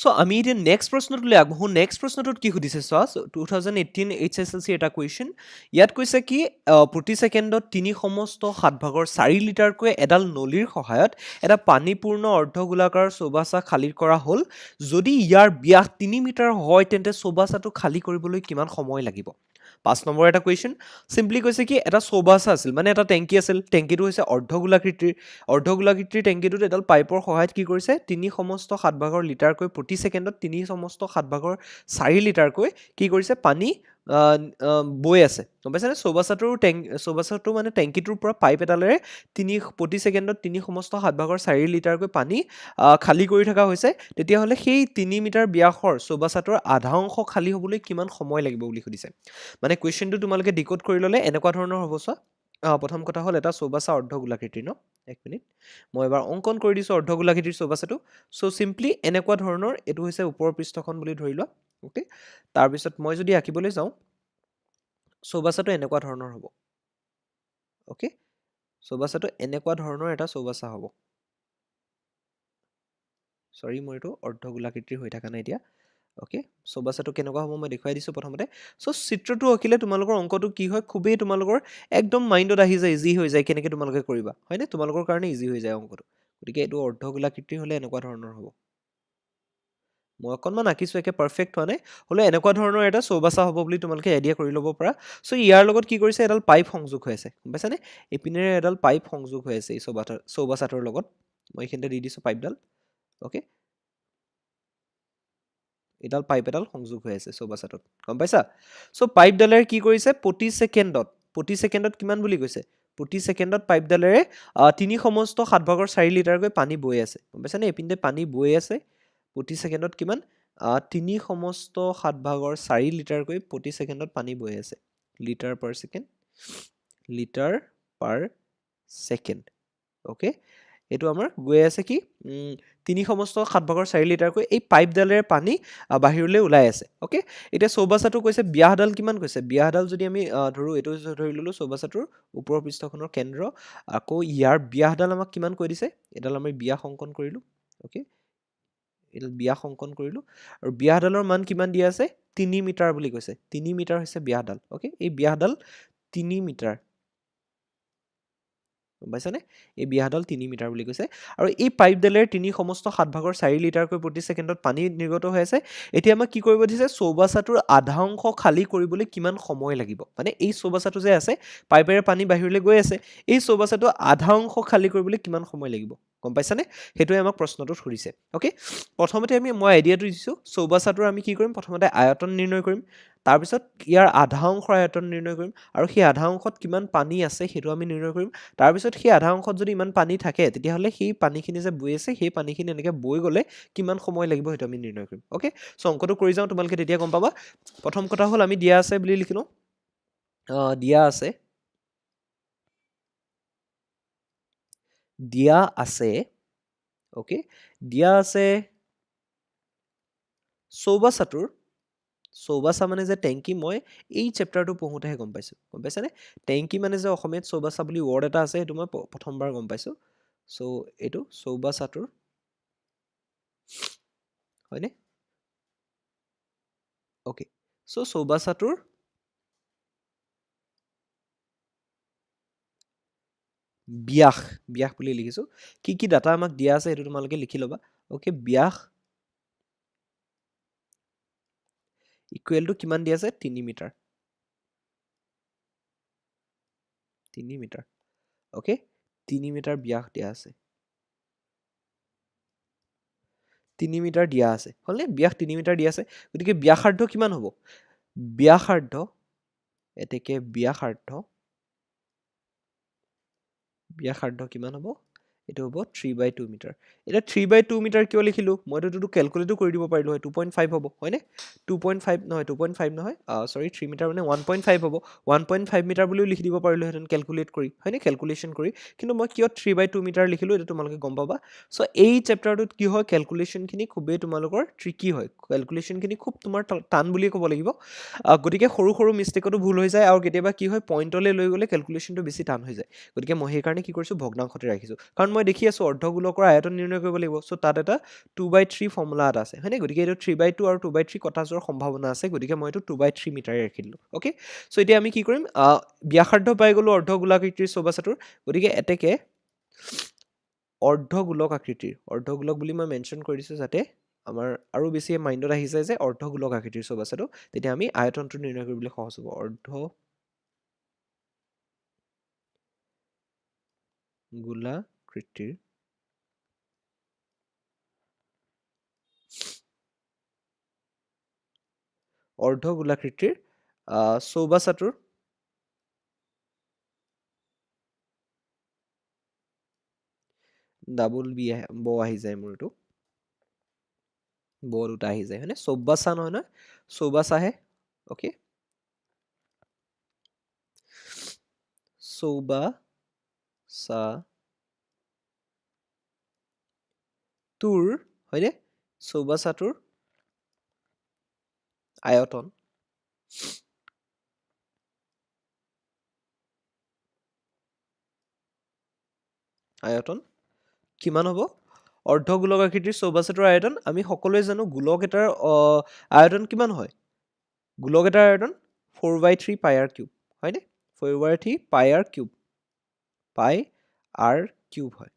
So আমি এতিয়া next প্ৰশ্নটোলৈ আগবঢ়ো next প্ৰশ্নটোত কি সুধিছে চোৱা 2018 HSLC এটা কুৱেশ্যন ইয়াত কৈছে কি প্ৰতি ছেকেণ্ডত 3/7 লিটাৰকৈ এডাল নলীৰ সহায়ত এটা পানীপূৰ্ণ অৰ্ধগোলাকাৰ চৌবাচা খালী কৰা হ'ল যদি ইয়াৰ ব্যাস 3 মিটাৰ হয় তেন্তে চৌবাচাটো খালী কৰিবলৈ কিমান সময় লাগিব 5 নম্বৰ এটা কুৱেশ্যন চিম্পলি কৈছে কি এটা চৌবাচা আছিল মানে এটা টেংকি আছিল টেংকিটো হৈছে অৰ্ধগোলাকৃতিৰ টেংকিটোত এডাল পাইপৰ সহায়ত কি কৰিছে 3/7 লিটাৰকৈ প্ৰতি ছেকেণ্ডত 3/7 লিটাৰকৈ কি কৰিছে পানী বৈ আছে গম পাইছেনে চৌবাচাটো মানে টেংকিটোৰ পৰা পাইপ এডালেৰে প্ৰতি ছেকেণ্ডত 3/7 লিটাৰকৈ পানী খালী কৰি থকা হৈছে তেতিয়াহ'লে সেই 3 মিটাৰ ব্যাসৰ চৌবাচাটোৰ আধা অংশ খালী হ'বলৈ কিমান সময় লাগিব বুলি সুধিছে মানে কুৱেশ্যনটো তোমালোকে ডিকোড কৰি ল'লে এনেকুৱা ধৰণৰ হ'ব চোৱা প্ৰথম কথা হ'ল এটা চৌবাচা অৰ্ধগোলাকৃতিৰ ন এক মিনিট মই এবাৰ অংকন কৰি দিছোঁ অৰ্ধগোলাকৃতিৰ চৌবাচাটো চ' চিম্পলি এনেকুৱা ধৰণৰ এইটো হৈছে ওপৰৰ পৃষ্ঠখন বুলি ধৰি লোৱা অ'কে তাৰপিছত মই যদি আঁকিবলৈ যাওঁ চৌবাচাটো এনেকুৱা ধৰণৰ হ'ব অ'কে চৌবাচাটো এনেকুৱা ধৰণৰ এটা চৌবাচা হ'ব সৰি মই এইটো অৰ্ধগোলাকৃতিৰ হৈ থকা নাই এতিয়া অ'কে চৌবাচাটো কেনেকুৱা হ'ব মই দেখুৱাই দিছোঁ প্ৰথমতে চ' চিত্ৰটো আঁকিলে তোমালোকৰ অংকটো কি হয় খুবেই তোমালোকৰ একদম মাইণ্ডত আহি যায় ইজি হৈ যায় কেনেকৈ তোমালোকে কৰিবা হয়নে তোমালোকৰ কাৰণে ইজি হৈ যায় অংকটো গতিকে এইটো অৰ্ধগোলাকৃতিৰ হ'লে এনেকুৱা ধৰণৰ হ'ব মই অকণমান আঁকিছোঁ একে পাৰফেক্ট হোৱা নাই হ'লেও এনেকুৱা ধৰণৰ এটা চৌবাচা হ'ব বুলি তোমালোকে আইডিয়া কৰি ল'ব পাৰা চ' ইয়াৰ লগত কি কৰিছে এডাল পাইপ সংযোগ হৈ আছে গম পাইছানে এইপিনেৰে এডাল পাইপ সংযোগ হৈ আছে এই চৌবাচাটোৰ লগত মই এইখিনিতে দি দিছোঁ পাইপডাল অ'কে এডাল পাইপ এডাল সংযোগ হৈ আছে চৌবাচাটোত গম পাইছা চ' পাইপডালেৰে কি কৰিছে প্ৰতি ছেকেণ্ডত কিমান বুলি কৈছে প্ৰতি ছেকেণ্ডত পাইপডালেৰে 3/7 লিটাৰকৈ পানী বৈ আছে গম পাইছানে এইপিনে পানী বৈ আছে প্ৰতি ছেকেণ্ডত কিমান 3/7 লিটাৰকৈ প্ৰতি ছেকেণ্ডত পানী বৈ আছে লিটাৰ পাৰ ছেকেণ্ড অ'কে এইটো আমাৰ গৈ আছে কি 3/7 লিটাৰকৈ এই পাইপডালেৰে পানী বাহিৰলৈ ওলাই আছে অ'কে এতিয়া চৌবাচাটো কৈছে ব্যাসডাল কিমান কৈছে ব্যাসডাল যদি আমি ধৰোঁ এইটো ধৰি ল'লোঁ চৌবাচাটোৰ ওপৰৰ পৃষ্ঠখনৰ কেন্দ্ৰ আকৌ ইয়াৰ ব্যাসডাল আমাক কিমান কৈ দিছে এডাল আমি ব্যাস অংকন কৰিলোঁ অ'কে এডাল ব্যাস অংকন কৰিলোঁ আৰু ব্যাসডালৰ মান কিমান দিয়া আছে 3 মিটাৰ বুলি কৈছে 3 মিটাৰ হৈছে ব্যাসডাল অ'কে এই ব্যাসডাল 3 মিটাৰ গম পাইছানে এই ব্যাসডাল 3 মিটাৰ বুলি কৈছে আৰু এই পাইপডালেৰে 3/7 লিটাৰকৈ প্ৰতি ছেকেণ্ডত পানী নিৰ্গত হৈ আছে এতিয়া আমাক কি কৰিব দিছে চৌবাচাটোৰ আধা অংশ খালী কৰিবলৈ কিমান সময় লাগিব মানে এই চৌবাচাটো যে আছে পাইপেৰে পানী বাহিৰলৈ গৈ আছে এই চৌবাচাটো আধা অংশ খালী কৰিবলৈ কিমান সময় লাগিব গম পাইছানে সেইটোৱে আমাক প্ৰশ্নটোত সুধিছে অ'কে প্ৰথমতে মই আইডিয়াটো দিছোঁ চৌবাচাটোৰ আমি কি কৰিম প্ৰথমতে আয়তন নিৰ্ণয় কৰিম তাৰপিছত ইয়াৰ আধা অংশৰ আয়তন নিৰ্ণয় কৰিম আৰু সেই আধা অংশত কিমান পানী আছে সেইটো আমি নিৰ্ণয় কৰিম তাৰপিছত সেই আধা অংশত যদি ইমান পানী থাকে তেতিয়াহ'লে সেই পানীখিনি যে বৈ আছে সেই পানীখিনি এনেকৈ বৈ গ'লে কিমান সময় লাগিব সেইটো আমি নিৰ্ণয় কৰিম অ'কে চ' অংকটো কৰি যাওঁ তোমালোকে তেতিয়া গম পাবা প্ৰথম কথা হ'ল আমি দিয়া আছে বুলি লিখি লওঁ দিয়া অ'কে দিয়া আছে চৌবাচা মানে যে টেংকি মই এই চেপ্টাৰটো পঢ়োঁতেহে গম পাইছানে টেংকি মানে যে অসমীয়াত চৌবাচা বুলি ৱৰ্ড এটা আছে সেইটো মই প্ৰথমবাৰ গম পাইছোঁ চ' এইটো চৌবাচাটোৰ হয়নে অ'কে চ' চৌবাচাটোৰ ব্যাস বুলি লিখিছোঁ কি ডাটা আমাক দিয়া আছে সেইটো তোমালোকে লিখি ল'বা অ'কে ব্যাস ইকুৱেলটো কিমান দিয়া আছে 3 মিটাৰ অ'কে 3 মিটাৰ ব্যাস দিয়া আছে 3 মিটাৰ দিয়া আছে হ'লনে ব্যাস 3 মিটাৰ দিয়া আছে গতিকে ব্যাসাৰ্ধ কিমান হ'ব ব্যাসাৰ্ধ কিমান হ'ব এইটো হ'ব 3/2 মিটাৰ এতিয়া 3/2 মিটাৰ কিয় লিখিলোঁ মইতো এইটো কেলকুলেটো কৰি দিব পাৰিলোঁ হয় 2.5 হ'ব হয়নে 2.5 নহয় সৰি 3 মিটাৰ মানে 1.5 হ'ব 1.5 মিটাৰ বুলিও লিখি দিব পাৰিলোঁহেঁতেন কেলকুলেট কৰি হয়নে কেলকুলেশ্যন কৰি কিন্তু মই কিয় 3/2 মিটাৰ লিখিলোঁ এইটো তোমালোকে গম পাবা চ' এই চেপ্টাৰটোত কি হয় কেলকুলেশ্যনখিনি খুবেই তোমালোকৰ ট্ৰিকি হয় কেলকুলেশ্যনখিনি খুব তোমাৰ টান বুলিয়ে ক'ব লাগিব গতিকে সৰু মিষ্টেকতো ভুল হৈ যায় আৰু কেতিয়াবা কি হয় পইণ্টলৈ লৈ গ'লে কেলকুলেশ্যনটো বেছি টান হৈ যায় গতিকে মই সেইকাৰণে কি কৰিছোঁ ভগ্নাংশতে ৰাখিছোঁ কাৰণ মই দেখি আছো অৰ্ধগোলকৰ আয়তন নিৰ্ণয় কৰিব লাগিব সো তাত এটা 2/3 ফৰ্মুলা এটা আছে হয়নে গতিকে এইটো 3/2 আৰু 2/3 কটা যোৱাৰ সম্ভাৱনা আছে গতিকে মই এইটো 2/3 মিটাৰে ৰাখি দিলো ওকে সো এতিয়া আমি কি কৰিম ব্যাসাৰ্ধ পাই গলো অৰ্ধগোলাকৃতিৰ চৌবাচাটোৰ গতিকে এতেকে অৰ্ধগোলক বুলি মই মেনশন কৰি দিছো যাতে আমাৰ আৰু বেছি মাইণ্ডত আহি যায় যে অৰ্ধগোলক আকৃতিৰ চৌবাচাটো তেতিয়া আমি আয়তনটো নিৰ্ণয় কৰিবলৈ সহজ হ'ব অৰ্ধগোলাকৃতিৰ চৌবাচাটোৰ ডাবল বি ব আহি যায় মোৰ এইটো ব দুটা আহি যায় হয়নে চৌবাচা নহয় নহয় চৌবাচাহে ওকে চৌবাচা তোৰ হয়নে চৌবাচাটোৰ আয়তন কিমান হ'ব অৰ্ধগোলক আকৃতিৰ চৌবাচাটোৰ আয়তন আমি সকলোৱে জানো গোলক এটাৰ আয়তন কিমান হয় গোলক এটাৰ আয়তন 4/3 পাই আৰ কিউব হয়নে 4/3 পাই আৰ কিউব হয়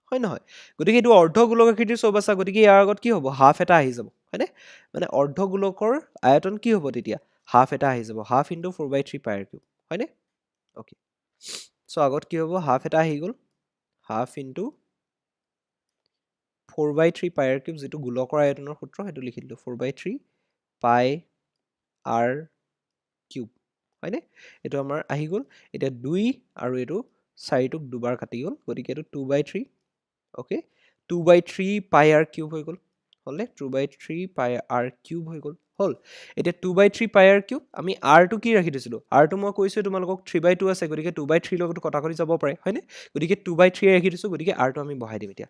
হয় নহয় গতিকে এইটো অৰ্ধগোলক আকৃতিৰ চৌবাচা গতিকে ইয়াৰ আগত কি হ'ব হাফ এটা আহি যাব হয়নে মানে অৰ্ধগোলকৰ আয়তন কি হ'ব তেতিয়া হাফ এটা আহি যাব হাফ ইনটু 4/3 পাই আৰ কিউব হয়নে ওকে সো আগত কি হ'ব হাফ এটা আহি গ'ল হাফ ইনটু 4/3 পাই আৰ কিউব যেটো গোলকৰ আয়তনৰ সূত্ৰ হেতু লিখি দিলো 4/3 পাই আৰ কিউব হয়নে এটো আমাৰ আহি গ'ল এটা 2 আৰু এটো 4 টুক দুবাৰ কাটি গ'ল গতিকে এটো 2/3 ওকে 2/3 পাই আৰ কিউব হৈ গ'ল হলে 2/3 পাই আৰ কিউব হৈ গ'ল হল এটা 2/3 পাই আৰ কিউব আমি r টো কি ৰাখি দিছিলো r টো মই কৈছো তোমালোকক 3/2 আছে গতিকে 2/3 লগত কটাকটি যাব পাৰে হয়নে গতিকে 2/3 ৰাখি দিছো গতিকে r টো আমি বহাই দিম এতিয়া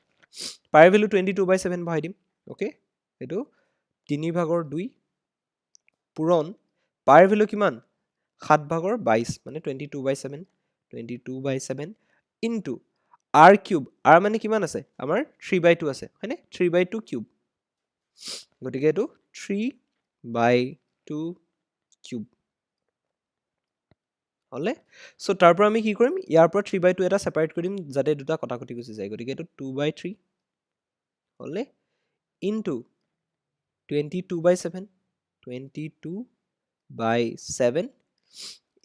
পাই ভ্যালু 22/7 বহাই দিম ওকে এটো 3/2 পূৰণ পাই ভ্যালু কিমান 7/22 মানে 22/7 ইনটু r কিউব r মানে কিমান আছে আমাৰ 3/2 আছে হয়নে 3/2 কিউব গতিকে এটো 3/2 কিউব হলে সো তাৰ পৰা আমি কি কৰিম ইয়াৰ পৰা 3/2 এটা সেপাৰেট কৰিম যাতে দুটা কটাকটি গুচি যায় গতিকে এটো 2/3 হলে ইনটু 22/7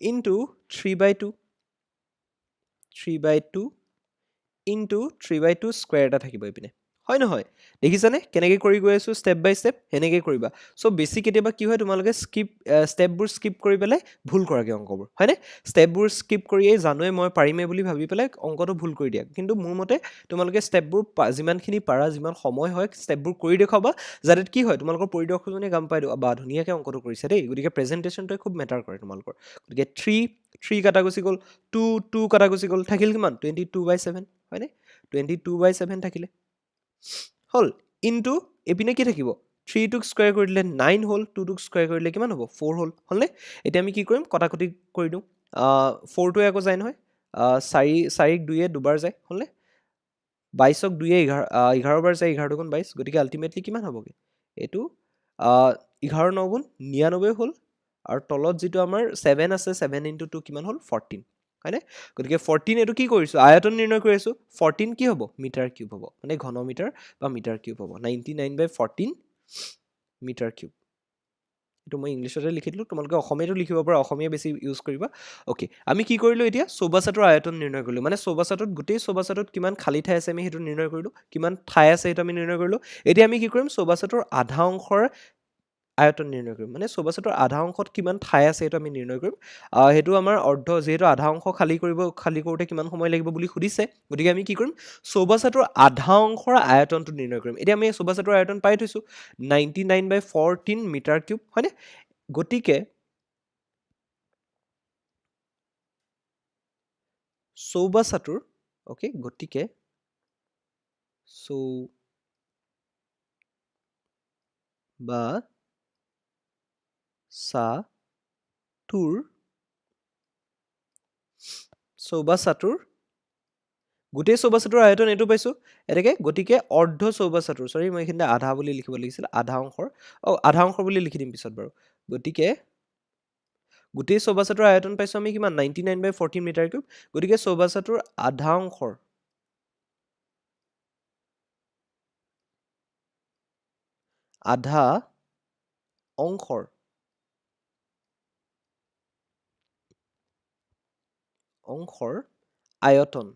ইনটু 3/2 ইনটু 3/2 স্কয়াৰ এটা থাকিব ইপিনে হয় নহয় দেখিছানে কেনেকৈ কৰি গৈ আছো স্টেপ বাই স্টেপ হেনেকৈ কৰিবা সো বেসিক কেতিয়াবা কি হয় তোমালোকে স্টেপবোৰ স্কিপ কৰি পেলাই ভুল কৰাকে অংকবোৰ হয়নে স্টেপবোৰ স্কিপ কৰিয়ে জানোৱে মই পাৰিমে বুলি ভাবি পেলাই অংকটো ভুল কৰি দিয়া কিন্তু মোৰ মতে তোমালোকে স্টেপবোৰ যিমানখিনি পাৰা যিমান সময় হয় স্টেপবোৰ কৰি দেখাবা যাতে কি হয় তোমালোকৰ পৰিদৰ্শকজনে গম পাই বা ধুনীয়াকৈ অংকটো কৰিছে দেই গতিকে প্ৰেজেন্টেশনটোৱে খুব মেটাৰ কৰে তোমালোকৰ গতিকে 3 কাটা গুচি গ'ল 2 কাটা গুচি গ'ল থাকিল কিমান 22/7 হয়নে 22/7 থাকিলে হল ইনটু এপিনে কি থাকিব 3 টুক স্কয়াৰ কৰি দিলে 9 হল 2 টুক স্কয়াৰ কৰি দিলে কিমান হ'ব 4 হল হলনে এতিয়া আমি কি কৰিম কটাকটি কৰি দিও 4 টো আকৌ যায় নহয় 4 2 এ দুবাৰ যায় হলনে 22ক 2 এ 11 বাৰ যায় 11 গুণ 22 গতিকে আলটিমেটলি কিমান হ'বগে এটো 11 9 গুণ 99 হল আৰু তলত যেটো আমাৰ 7 আছে 7 * 2 কিমান হল 14 হয়নে গতিকে 14 এটো কি কৰিছো আয়তন নিৰ্ণয় কৰি আছো 14 কি হ'ব মিটাৰ কিউব হ'ব মানে ঘনমিটাৰ বা মিটাৰ কিউব হ'ব 99/14 মিটাৰ কিউব এটো মই ইংলিশতে লিখি দিলো তোমালোকে অসমীয়াটো লিখিব পাৰা অসমীয়া বেছি ইউজ কৰিবা ওকে আমি কি কৰিলো এতিয়া চৌবাচাটোৰ আয়তন নিৰ্ণয় কৰিলো মানে চৌবাচাটোত গোটেই চৌবাচাটোত কিমান খালি ঠাই আছে আমি হেতু নিৰ্ণয় কৰিলো কিমান ঠাই আছে হেতু আমি নিৰ্ণয় কৰিলো এতিয়া আমি কি কৰিম চৌবাচাটোৰ আধা অংশৰ আয়তন নিৰ্ণয় কৰিম মানে চৌবাচাটোৰ আধা অংশত কিমান ঠাই আছে হেতু আমি নিৰ্ণয় কৰিম হেতু আমাৰ অৰ্ধ যেহেতু আধা অংশ খালি কৰোতে কিমান সময় লাগিব বুলি সুধিছে গতিকে আমি কি কৰিম চৌবাচাটোৰ আধা অংশৰ আয়তনটো নিৰ্ণয় কৰিম এতিয়া আমি চৌবাচাটোৰ আয়তন পাই থৈছো 99/14 মিটাৰ কিউব হয়নে গতিকে চৌবাচাটোৰ ওকে গতিকে চৌবাচাটোৰ গোটেই চৌবাচ্চাটোৰ আয়তন এইটো পাইছোঁ এনেকৈ গতিকে অৰ্ধ চৌবাচ্চাটোৰ সৰি মই এইখিনিতে আধা বুলি লিখিব লাগিছিল আধা অংশৰ বুলি লিখি দিম পিছত বাৰু গতিকে গোটেই চৌবাচ্চাটোৰ আয়তন পাইছোঁ আমি কিমান 99/14 মিটাৰ কিউব গতিকে চৌবাচ্চাটোৰ আধা অংশৰ আয়তন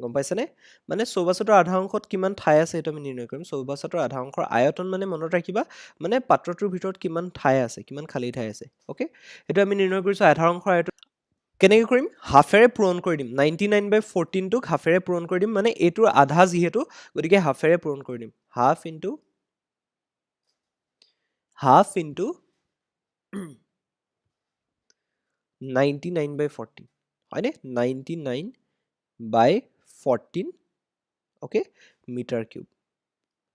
গম পাইছেনে মানে চৌবাচ্চাটোৰ আধা অংশত কিমান ঠাই আছে সেইটো আমি নিৰ্ণয় কৰিম চৌবাচ্চাটোৰ আধা অংশৰ আয়তন মানে মনত ৰাখিবা মানে পাত্ৰটোৰ ভিতৰত কিমান ঠাই আছে কিমান খালী ঠাই আছে অ'কে সেইটো আমি নিৰ্ণয় কৰিছোঁ আধা অংশৰ আয়তন কেনেকৈ কৰিম হাফেৰে পূৰণ কৰি দিম 99/14টোক হাফেৰে পূৰণ কৰি দিম মানে এইটোৰ আধা যিহেতু গতিকে হাফেৰে পূৰণ কৰি দিম হাফ ইনটু 99/14 হয়নে 99/14 অ'কে মিটাৰ কিউব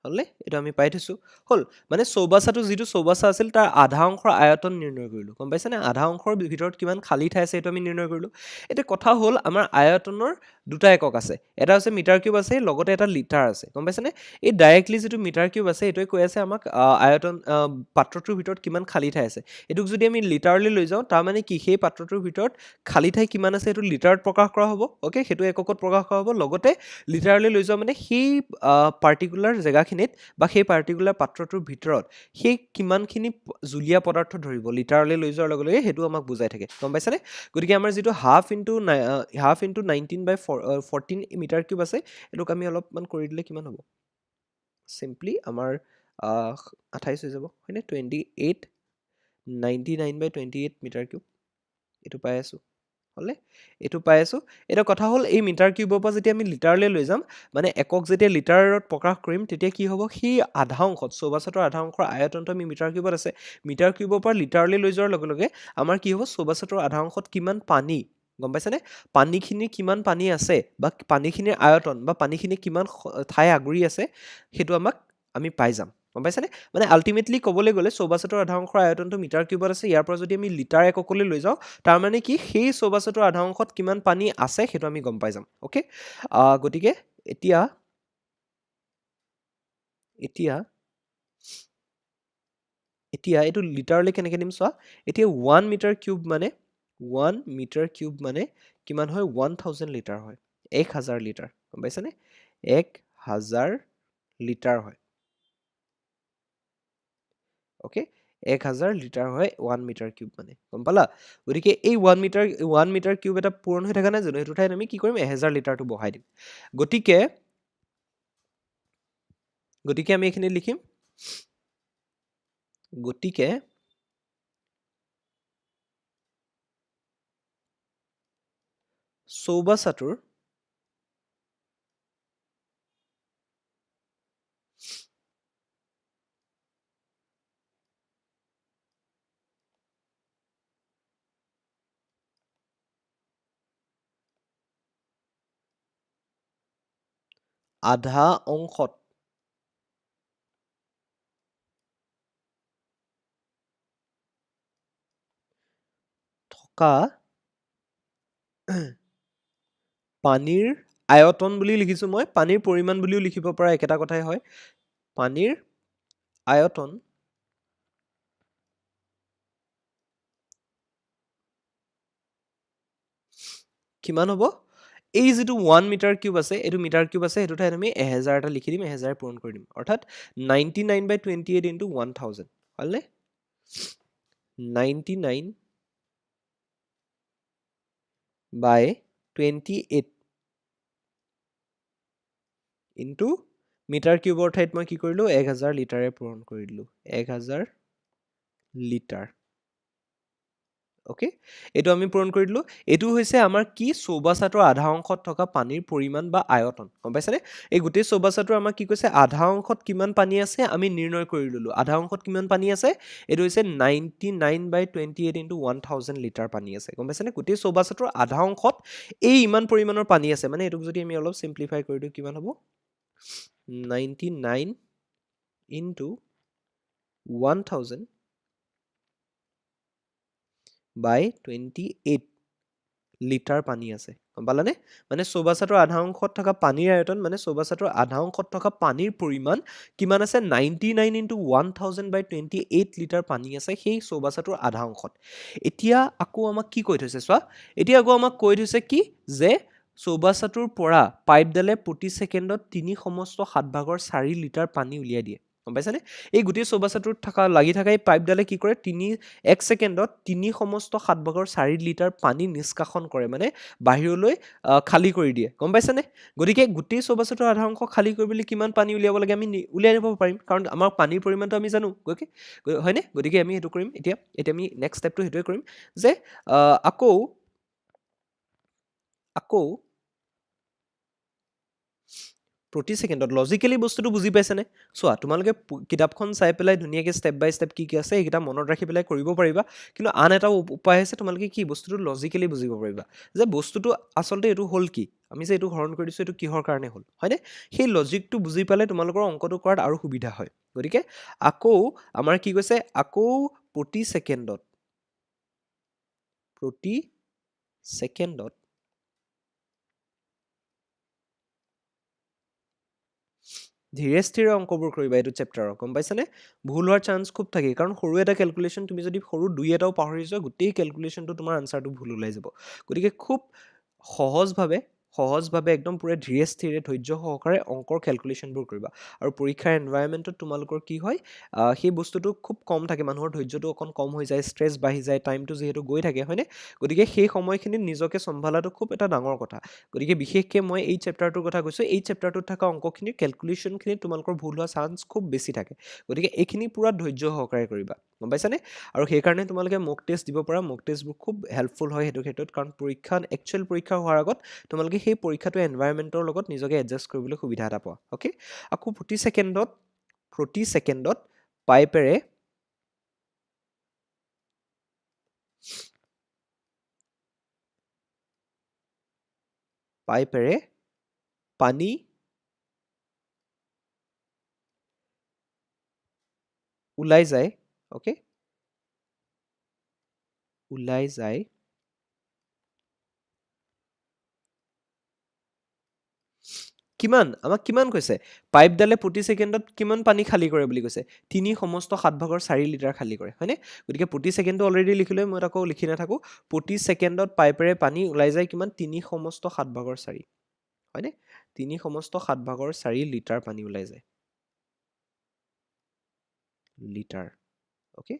হ'লনে এইটো আমি পাই থৈছোঁ হ'ল মানে চৌবাচ্চাটো যিটো চৌবাচ্চা আছিল তাৰ আধা অংশৰ আয়তন নিৰ্ণয় কৰিলোঁ গম পাইছেনে আধা অংশৰ ভিতৰত কিমান খালী ঠাই আছে সেইটো আমি নিৰ্ণয় কৰিলোঁ এতিয়া কথা হ'ল আমাৰ আয়তনৰ দুটা একক আছে এটা হৈছে মিটাৰ কিউব আছে লগতে এটা লিটাৰ আছে গম পাইছেনে এই ডাইৰেক্টলি যিটো মিটাৰ কিউব আছে এইটোৱে কৈ আছে আমাক আয়তন পাত্ৰটোৰ ভিতৰত কিমান খালী ঠাই আছে এইটোক যদি আমি লিটাৰলৈ লৈ যাওঁ তাৰমানে কি সেই পাত্ৰটোৰ ভিতৰত খালী ঠাই কিমান আছে সেইটো লিটাৰত প্ৰকাশ কৰা হ'ব অ'কে সেইটো এককত প্ৰকাশ কৰা হ'ব লগতে লিটাৰলৈ লৈ যোৱা মানে সেই পাৰ্টিকুলাৰ জেগাখিনিত বা সেই পাৰ্টিকুলাৰ পাত্ৰটোৰ ভিতৰত সেই কিমানখিনি জুলীয়া পদাৰ্থ ধৰিব লিটাৰলৈ লৈ যোৱাৰ লগে লগে সেইটো আমাক বুজাই থাকে গম পাইছেনে গতিকে আমাৰ যিটো হাফ ইনটু 19/14 মিটাৰ কিউব আছে এইটোক আমি অলপমান কৰি দিলে কিমান হ'ব চিম্পলি আমাৰ 28 হৈ যাব হয়নে 28 99/28 মিটাৰ কিউব এইটো পাই আছোঁ হ'লে এইটো পাই আছোঁ এটা কথা হ'ল এই মিটাৰ কিউবৰ পৰা যেতিয়া আমি লিটাৰলৈ লৈ যাম মানে একক যেতিয়া লিটাৰত প্ৰকাশ কৰিম তেতিয়া কি হ'ব সেই আধা অংশত চৌবাচ্চাটোৰ আধা অংশৰ আয়তনটো আমি মিটাৰ কিউবত আছে মিটাৰ কিউবৰ পৰা লিটাৰলৈ লৈ যোৱাৰ লগে লগে আমাৰ কি হ'ব চৌবাচ্চাটোৰ আধা অংশত কিমান পানী গম পাইছেনে পানীখিনি কিমান পানী আছে বা পানীখিনিৰ আয়তন বা পানীখিনি কিমান ঠাই আগুৰি আছে সেইটো আমি পাই যাম গম পাইছেনে মানে আল্টিমেটলি ক'বলৈ গ'লে চৌবাচ্চাটোৰ আধা অংশৰ আয়তনটো মিটাৰ কিউবত আছে ইয়াৰ পৰা যদি আমি লিটাৰ এককলৈ লৈ যাওঁ তাৰমানে কি সেই চৌবাচ্চাটোৰ আধা অংশত কিমান পানী আছে সেইটো আমি গম পাই যাম অ'কে গতিকে এতিয়া এইটো লিটাৰলৈ কেনেকৈ দিম চোৱা এতিয়া 1 মিটাৰ কিউব মানে কিমান হয় 1000 লিটাৰ হয় 1000 লিটাৰ গম পাইছেনে 1000 লিটাৰ হয় অ'কে 1000 লিটাৰ হয় 1 মিটাৰ কিউব মানে গম পালা গতিকে এই 1 মিটাৰ কিউব এটা পূৰণ হৈ থকা নাই জানো সেইটো ঠাইত আমি কি কৰিম 1000 লিটাৰটো বহাই দিম গতিকে আমি এইখিনি লিখিম গতিকে চৌবাচ্চাটোৰ আধা অংশত থকা পানীৰ আয়তন বুলি লিখিছোঁ মই পানীৰ পৰিমাণ বুলিও লিখিব পৰা একেটা কথাই হয় পানীৰ আয়তন কিমান হ'ব এই যিটো 1 মিটাৰ কিউব আছে এইটো মিটাৰ কিউব আছে সেইটো ঠাইত আমি 1000 এটা লিখি দিম 1000 পূৰণ কৰি দিম অৰ্থাৎ 99/28 ইনটু 1000 হ'লনে 99/28 ইনটু মিটাৰ কিউবৰ ঠাইত মই কি কৰিলোঁ 1000 লিটাৰে পূৰণ কৰি দিলোঁ 1000 লিটাৰ অ'কে এইটো আমি পূৰণ কৰি দিলোঁ এইটো হৈছে আমাৰ কি চৌবাচ্চাটোৰ আধা অংশত থকা পানীৰ পৰিমাণ বা আয়তন গম পাইছেনে এই গোটেই চৌবাচ্চাটোৰ আমাক কি কৈছে আধা অংশত কিমান পানী আছে আমি নিৰ্ণয় কৰি ল'লোঁ আধা অংশত কিমান পানী আছে এইটো হৈছে 99/28 ইনটু 1000 লিটাৰ পানী আছে গম পাইছেনে গোটেই চৌবাচ্চাটোৰ আধা অংশত এই ইমান পৰিমাণৰ পানী আছে মানে এইটোক যদি আমি অলপ চিম্প্লিফাই কৰি দিওঁ কিমান হ'ব 99 ইনটু 1000/28 লিটাৰ পানী আছে গম পালানে মানে চৌবাচ্চাটোৰ আধা অংশত থকা পানীৰ আয়তন মানে চৌবাচ্চাটোৰ আধা অংশত থকা পানীৰ পৰিমাণ কিমান আছে 99 ইনটু 1000/28 লিটাৰ পানী আছে সেই চৌবাচ্চাটোৰ আধা অংশত এতিয়া আকৌ আমাক কি কৈ থৈছে চোৱা এতিয়া আকৌ আমাক কৈ থৈছে কি যে চৌবাচ্চাটোৰ পৰা পাইপডালে প্ৰতি ছেকেণ্ডত 3/7 লিটাৰ পানী উলিয়াই দিয়ে গম পাইছানে এই গোটেই চৌবাচ্চাটোত থকা লাগি থকা এই পাইপডালে কি কৰে 1 ছেকেণ্ডত 3/7 লিটাৰ পানী নিষ্কাশন কৰে মানে বাহিৰলৈ খালী কৰি দিয়ে গম পাইছানে গতিকে গোটেই চৌবাচ্চাটোৰ আধা অংশ খালী কৰিবলৈ কিমান পানী উলিয়াব লাগে আমি উলিয়াই নিব পাৰিম কাৰণ আমাৰ পানীৰ পৰিমাণটো আমি জানো হয়নে গতিকে আমি সেইটো কৰিম এতিয়া আমি নেক্সট ষ্টেপটো সেইটোৱে কৰিম যে আকৌ প্ৰতি ছেকেণ্ডত লজিকেলি বস্তুটো বুজি পাইছেনে চোৱা তোমালোকে কিতাপখন চাই পেলাই ধুনীয়াকৈ ষ্টেপ বাই ষ্টেপ কি আছে এইকেইটা মনত ৰাখি পেলাই কৰিব পাৰিবা কিন্তু আন এটা উপায় আছে তোমালোকে কি বস্তুটো লজিকেলি বুজিব পাৰিবা যে বস্তুটো আচলতে এইটো হ'ল কি আমি যে এইটো হৰণ কৰি দিছোঁ এইটো কিহৰ কাৰণে হ'ল হয়নে সেই লজিকটো বুজি পালে তোমালোকৰ অংকটো কৰাত আৰু সুবিধা হয় গতিকে আকৌ আমাৰ কি কৈছে আকৌ প্ৰতি ছেকেণ্ডত ধীৰে স্থিৰে অংকবোৰ কৰিবা এইটো চেপ্টাৰৰ গম পাইছানে ভুল হোৱাৰ চান্স খুব থাকে কাৰণ সৰু এটা কেলকুলেশ্যন তুমি যদি সৰু দুই এটাও পাহৰি যোৱা গোটেই কেলকুলেশ্যনটো তোমাৰ আনচাৰটো ভুল ওলাই যাব গতিকে খুব সহজভাৱে একদম পুৰা ধীৰে স্থিৰে ধৈৰ্য সহকাৰে অংকৰ কেলকুলেশ্যনবোৰ কৰিবা আৰু পৰীক্ষাৰ এনভাইৰনমেণ্টত তোমালোকৰ কি হয় সেই বস্তুটো খুব কম থাকে মানুহৰ ধৈৰ্যটো অকণ কম হৈ যায় ষ্ট্ৰেছ বাঢ়ি যায় টাইমটো যিহেতু গৈ থাকে হয়নে গতিকে সেই সময়খিনিত নিজকে চম্ভালাটো খুব এটা ডাঙৰ কথা গতিকে বিশেষকৈ মই এই চেপ্টাৰটোৰ কথা কৈছোঁ এই চেপ্টাৰটোত থকা অংকখিনিৰ কেলকুলেশ্যনখিনিত তোমালোকৰ ভুল হোৱা চান্স খুব বেছি থাকে গতিকে এইখিনি পূৰা ধৈৰ্য সহকাৰে কৰিবা গম পাইছানে আৰু সেইকাৰণে তোমালোকে মক টেষ্ট দিব পাৰা মক টেষ্টবোৰ খুব হেল্পফুল হয় সেইটো ক্ষেত্ৰত কাৰণ একচুৱেল পৰীক্ষা হোৱাৰ আগত তোমালোকে সেই পৰীক্ষাটো এনভাইৰনমেণ্টৰ লগত নিজকে এডজাষ্ট কৰিবলৈ সুবিধা এটা পোৱা অ'কে আকৌ প্ৰতি ছেকেণ্ডত পাইপেৰে পানী ওলাই যায় অ'কে ওলাই যায় আমাক কিমান কৈছে পাইপডালে প্ৰতি ছেকেণ্ডত কিমান পানী খালী কৰে বুলি কৈছে 3/7 লিটাৰ খালী কৰে হয়নে গতিকে প্ৰতি ছেকেণ্ডটো অলৰেডি লিখিলৈ মই আকৌ লিখি নাথাকোঁ প্ৰতি ছেকেণ্ডত পাইপেৰে পানী ওলাই যায় কিমান 3/7 হয়নে 3/7 লিটাৰ পানী ওলাই যায় লিটাৰ অ'কে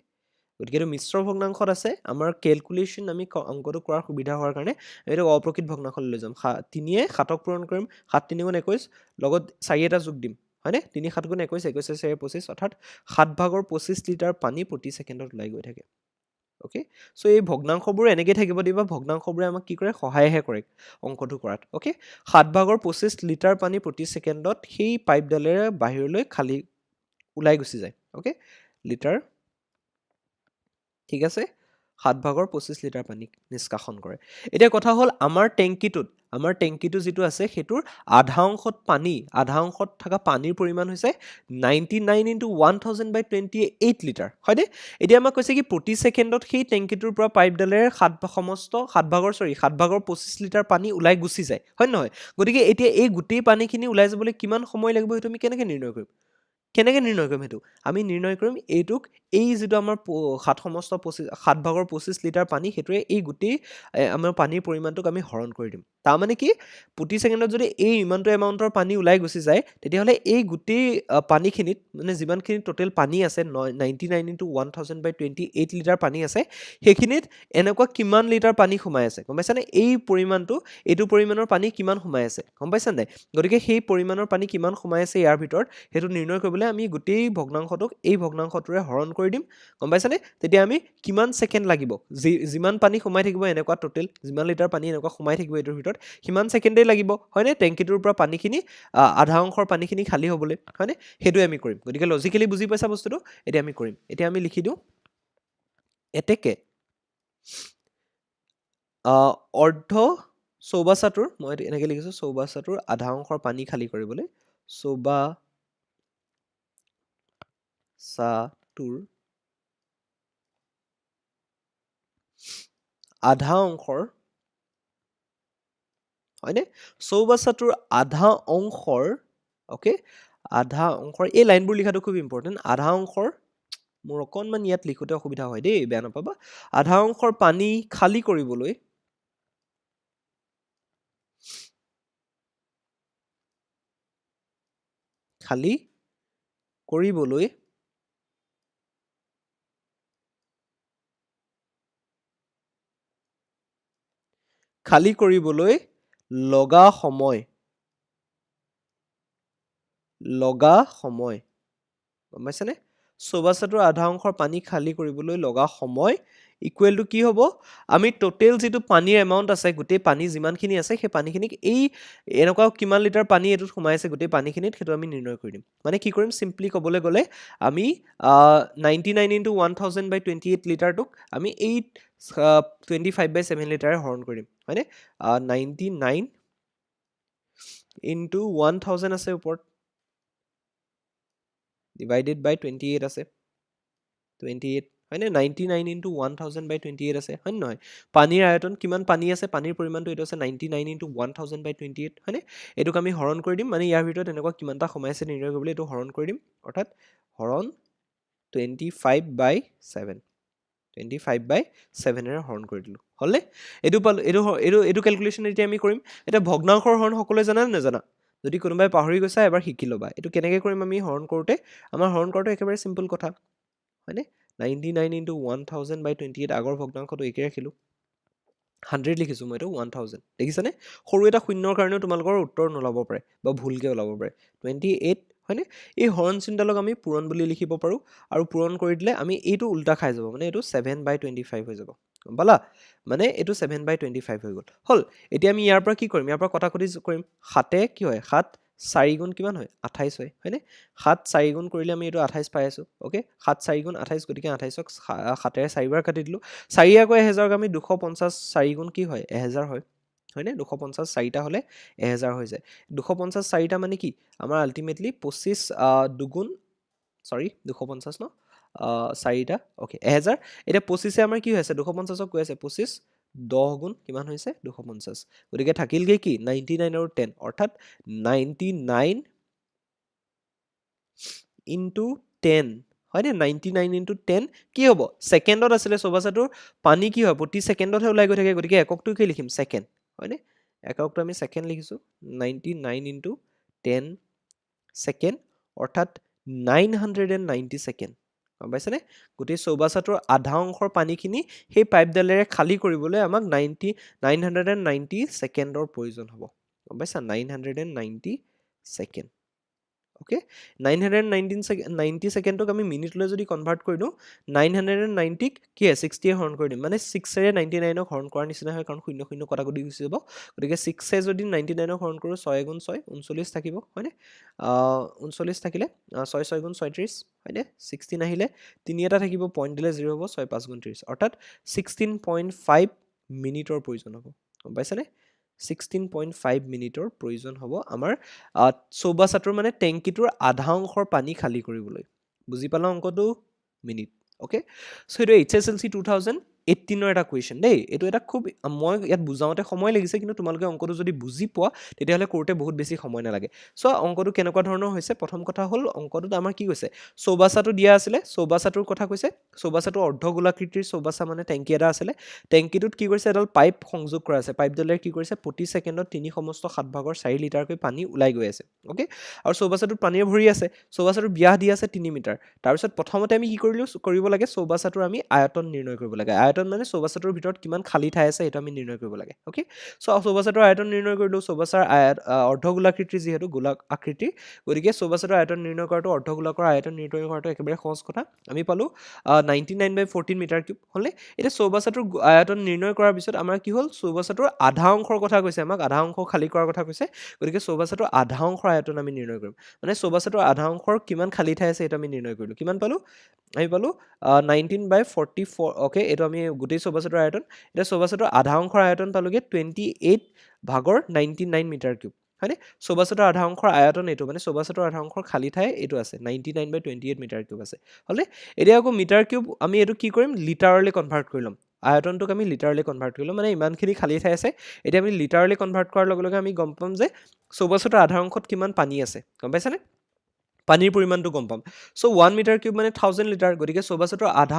গতিকে এইটো মিশ্ৰ ভগ্নাংশত আছে আমাৰ কেলকুলেশ্যন আমি অংকটো কৰাৰ সুবিধা হোৱাৰ কাৰণে এইটো অপ্ৰকৃত ভগ্নাংশলৈ লৈ যাম 3য়ে 7ক পূৰণ কৰিম 7 3 গুণ 21 লগত 4 এটা যোগ দিম হয়নে 3 7 গুণ 21 21 4 25 অৰ্থাৎ 7/25 লিটাৰ পানী প্ৰতি ছেকেণ্ডত ওলাই গৈ থাকে অ'কে চ' এই ভগ্নাংশবোৰ এনেকৈ থাকিব দিবা ভগ্নাংশবোৰে আমাক কি কৰে সহায়হে কৰে অংকটো কৰাত অ'কে 7/25 লিটাৰ পানী প্ৰতি ছেকেণ্ডত সেই পাইপডালেৰে বাহিৰলৈ খালী ওলাই গুচি যায় অ'কে লিটাৰ ঠিক আছে 7/25 লিটাৰ পানী নিষ্কাশন কৰে এতিয়া কথা হ'ল আমাৰ টেংকিটো যিটো আছে সেইটোৰ আধা অংশত থকা পানীৰ পৰিমাণ হৈছে 99 ইনটু 1000/28 লিটাৰ হয়নে এতিয়া আমাক কৈছে কি প্ৰতি ছেকেণ্ডত সেই টেংকিটোৰ পৰা পাইপডালেৰে 7/25 লিটাৰ পানী ওলাই গুচি যায় হয় নহয় গতিকে এতিয়া এই গোটেই পানীখিনি ওলাই যাবলৈ কিমান সময় লাগিব সেইটো আমি কেনেকৈ নিৰ্ণয় কৰিম সেইটো আমি নিৰ্ণয় কৰিম এইটোক এই যিটো আমাৰ 7/25 লিটাৰ পানী সেইটোৱে এই গোটেই আমাৰ পানীৰ পৰিমাণটোক আমি হৰণ কৰি দিম তাৰমানে কি প্ৰতি ছেকেণ্ডত যদি এই ইমানটো এমাউণ্টৰ পানী ওলাই গুচি যায় তেতিয়াহ'লে এই গোটেই পানীখিনিত মানে যিমানখিনি টোটেল পানী আছে 99 ইনটু 1000/28 লিটাৰ পানী আছে সেইখিনিত এনেকুৱা কিমান লিটাৰ পানী সোমাই আছে গম পাইছানে এইটো পৰিমাণৰ পানী কিমান সোমাই আছে গম পাইছা নাই গতিকে সেই পৰিমাণৰ পানী কিমান সোমাই আছে ইয়াৰ ভিতৰত সেইটো নিৰ্ণয় কৰিবলৈ আমি গোটেই ভগ্নাংশটোক এই ভগ্নাংশটোৰে হৰণ কৰি দিম গম পাইছানে তেতিয়া আমি কিমান ছেকেণ্ড লাগিব যিমান পানী সোমাই থাকিব এনেকুৱা টোটেল যিমান লিটাৰ পানী এনেকুৱা সোমাই থাকিব এইটোৰ ভিতৰত সিমান ছেকেণ্ডেই লাগিব হয়নে টেংকিটোৰ পৰা পানীখিনি আধা অংশৰ পানীখিনি খালী হ'বলৈ হয়নে সেইটোৱে আমি কৰিম গতিকে লজিকেলি বুজি পাইছা বস্তুটো এতিয়া আমি কৰিম এতিয়া আমি লিখি দিওঁ এতেকে অৰ্ধ চৌবাচ্চাটোৰ মই এনেকৈ লিখিছোঁ চৌবাচ্চাটোৰ আধা অংশৰ পানী খালী কৰিবলৈ চৌবাচ্চাটোৰ আধা অংশৰ হয়নে চৌবাচ্চাটোৰ আধা অংশৰ ওকে আধা অংশৰ এই লাইনবোৰ লিখাটো খুব ইম্পৰ্টেণ্ট আধা অংশৰ মোৰ অকণমান ইয়াত লিখোতে অসুবিধা হয় দেই বেয়া নাপাবা আধা অংশৰ পানী খালী কৰিবলৈ খালী কৰিবলৈ লগা সময় গম পাইছেনে চৌবাচ্চাটোৰ আধা অংশৰ পানী খালী কৰিবলৈ লগা সময় ইকুৱেল টু কি হ'ব আমি টোটেল যিটো পানীৰ এমাউণ্ট আছে গোটেই পানী যিমানখিনি আছে সেই পানীখিনিক এই এনেকুৱা কিমান লিটাৰ পানী এইটোত সোমাই আছে গোটেই পানীখিনিত সেইটো আমি নিৰ্ণয় কৰি দিম মানে কি কৰিম চিম্পলি ক'বলৈ গ'লে আমি 99 ইনটু 1000 বাই 28 লিটাৰটোক আমি 25 বাই 7 লিটাৰে হৰণ কৰিম হয়নে 99 ইনটু 1000 আছে ওপৰত divided by 28 আছে 28 হয়নে 99 ইনটু 1000 বাই 28 আছে হয় নহয় পানীৰ আয়তন কিমান পানী আছে পানীৰ পৰিমাণটো এইটো আছে 99 ইনটু 1000 বাই 28 হয়নে এইটোক আমি হৰণ কৰি দিম মানে ইয়াৰ ভিতৰত এনেকুৱা কিমানটা সোমাইছে নিৰ্ণয় কৰিবলৈ এইটো হৰণ কৰি দিম অৰ্থাৎ হৰণ 25 বাই 7 25 বাই 7 এৰে হৰণ কৰি দিলোঁ হ'লে এইটো পালো এইটো কেলকুলেশ্যন এতিয়া আমি কৰিম এতিয়া ভগ্নাংশৰ হৰণ সকলোৱে জানা নে নাজানা যদি কোনোবাই পাহৰি গৈছা এবাৰ শিকি ল'বা এইটো কেনেকৈ কৰিম আমি হৰণ কৰোঁতে আমাৰ হৰণ কৰাটো একেবাৰে চিম্পল কথা হয়নে 99 ইনটু 1000 বাই 28 আগৰ ভগ্নাংশটো একে ৰাখিলোঁ 100 লিখিছোঁ মই এইটো 1000 দেখিছানে সৰু এটা শূন্যৰ কাৰণেও তোমালোকৰ উত্তৰ নোলাব পাৰে বা ভুলকৈ ওলাব পাৰে 28 হয়নে এই হৰণ চিনডালক আমি পূৰণ বুলি লিখিব পাৰোঁ আৰু পূৰণ কৰি দিলে আমি এইটো উল্টা খাই যাব মানে এইটো 7 বাই 25 হৈ যাব গম পালা মানে এইটো 7 বাই 25 হৈ গ'ল হ'ল এতিয়া আমি ইয়াৰ পৰা কি কৰিম ইয়াৰ পৰা কটাকটি কৰিম 7 কি হয় 7 4 গুণ কিমান হয় 28 হয় হয়নে 7 4 গুণ কৰিলে আমি এইটো 28 পাই আছোঁ ওকে 7 4 গুণ 28 গতিকে 28ক 7ৰে 4 বাৰ কাটি দিলোঁ 4 আকৌ 1000ক আমি 250 4 গুণ কি হয় 1000 হয় হয়নে 250 4টা হ'লে 1000 হৈ যায় 250 4টা মানে কি আমাৰ আল্টিমেটলি 25 দুগুণ সৰি 250 ন 4টা ওকে 1000 এতিয়া 25 আমাৰ কি হৈছে 250ক কৈ আছে 25 10 গুণ কিমান হৈছে 250 গতিকে থাকিলগে কি 99 আৰু 10 অৰ্থাৎ 99 ইনটু 10 হয়নে 99 ইনটু 10 কি হ'ব ছেকেণ্ডত আছিলে চৌবাচ্চাটোৰ পানী কি হয় প্ৰতি ছেকেণ্ডতহে ওলাই গৈ থাকে গতিকে এককটো কি লিখিম ছেকেণ্ড হয়নে এককটো আমি ছেকেণ্ড লিখিছোঁ 99 ইনটু 10 ছেকেণ্ড অৰ্থাৎ 990 ছেকেণ্ড গম পাইছেনে গোটেই চৌবাচ্চাটোৰ আধা অংশৰ পানীখিনি সেই পাইপডালেৰে খালী কৰিবলৈ আমাক 990 ছেকেণ্ডৰ প্ৰয়োজন হ'ব গম পাইছা 990 ছেকেণ্ড ওকে 990 ছেকেণ্ডক আমি মিনিটলৈ যদি কনভাৰ্ট কৰি দিওঁ 990ক কি হয় 60 হৰণ কৰি দিম মানে 6ৰে 99ক হৰণ কৰাৰ নিচিনা হয় কাৰণ 0 0 কটাকটি গুচি যাব গতিকে 6ৰে যদি 99ক হৰণ কৰোঁ 6 গুণ 6 39 থাকিব হয়নে 39 থাকিলে 6 6 গুণ 36 হয়নে 16 আহিলে 3 এটা থাকিব পইণ্ট দিলে 0 হ'ব 6 5 গুণ 30 অৰ্থাৎ 16.5 মিনিটৰ প্ৰয়োজন হ'ব গম পাইছেনে 16.5 মিনিটৰ প্ৰয়োজন হ'ব আমাৰ চৌবাচ্চাটোৰ মানে টেংকিটোৰ আধা অংশৰ পানী খালী কৰিবলৈ বুজি পালা অংকটো মিনিট ওকে সো এইটো HSLC 2018ৰ এটা কুৱেশ্যন দেই এইটো এটা খুব মই ইয়াত বুজাওঁতে সময় লাগিছে কিন্তু তোমালোকে অংকটো যদি বুজি পোৱা তেতিয়াহ'লে কৰোঁতে বহুত বেছি সময় নালাগে সো অংকটো কেনেকুৱা ধৰণৰ হৈছে প্ৰথম কথা হ'ল অংকটোত আমাৰ কি কৈছে চৌবাচ্চাটো দিয়া আছিলে চৌবাচ্চাটোৰ কথা কৈছে চৌবাচ্চাটো অৰ্ধগোলাকৃতিৰ চৌবাচ্চা মানে টেংকি এটা আছিলে টেংকিটোত কি কৰিছে এডাল পাইপ সংযোগ কৰা আছে পাইপডালেৰে কি কৰিছে প্ৰতি ছেকেণ্ডত 3 সমস্ত 7 ভাগৰ 4 লিটাৰকৈ পানী ওলাই গৈ আছে ওকে আৰু চৌবাচ্চাটোত পানীৰে ভৰি আছে চৌবাচ্চাটোৰ ব্যাস দিয়া আছে 3 মিটাৰ তাৰপিছত প্ৰথমতে আমি কি কৰিব লাগে চৌবাচ্চাটোৰ আমি আয়তন নিৰ্ণয় কৰিব লাগে আয়তন মানে চৌবাচ্চাটোৰ ভিতৰত কিমান খালী ঠাই আছে এটা আমি নিৰ্ণয় কৰিব লাগে ওকে সো চৌবাচ্চাটোৰ আয়তন নিৰ্ণয় কৰিলোঁ চৌবাচ্চাৰ অৰ্ধগোলাকৃতিৰ যিহেতু গোলাক আকৃতি গতিকে চৌবাচ্চাটোৰ আয়তন নিৰ্ণয় কৰাটো অৰ্ধগোলাকৰ আয়তন নিৰ্ণয় কৰাটো একেবাৰে সহজ কথা আমি পালোঁ 99 বাই 14 মিটাৰ কিউব হ'লে এতিয়া চৌবাচ্চাটোৰ আয়তন নিৰ্ণয় কৰাৰ পিছত আমাৰ কি হ'ল চৌবাচ্চাটোৰ আধা অংশৰ কথা কৈছে আমাক আধা অংশ খালী কৰাৰ কথা কৈছে গতিকে চৌবাচ্চাটোৰ আধা অংশৰ আয়তন আমি নিৰ্ণয় কৰিম মানে চৌবাচ্চাটোৰ আধা অংশৰ কিমান খালী ঠাই আছে এইটো আমি নিৰ্ণয় কৰিলোঁ কিমান পালোঁ আমি পালোঁ 19 বাই 44 ওকে এইটো আমি গোটেই চৌবাচ্চাটোৰ আয়তন এতিয়া চৌবাচ্চাটোৰ আধা অংশৰ আয়তন পালোঁগৈ 28 ভাগৰ 99 মিটাৰ কিউব হয়নে চৌবাচ্চাটোৰ আধা অংশৰ আয়তন এইটো মানে চৌবাচ্চাটোৰ আধা অংশৰ খালী ঠাই এইটো আছে 99 বাই 28 মিটাৰ কিউব আছে হ'লে এতিয়া আকৌ মিটাৰ কিউব আমি এইটো কি কৰিম লিটাৰলৈ কনভাৰ্ট কৰি ল'ম আয়তনটোক আমি লিটাৰলি কনভাৰ্ট কৰিলোঁ, মানে ইমানখিনি খালী ঠাই আছে, এতিয়া আমি লিটাৰলি কনভাৰ্ট কৰাৰ লগে লগে আমি গম পাম যে চৌবাচুটোৰ আধা অংশত কিমান পানী আছে, গম পাইছানে? পানীৰ পৰিমাণটো গম পাম। চ' 1 মিটাৰ কিউব মানে 1000 লিটাৰ, গতিকে চৌবাচুটোৰ আধা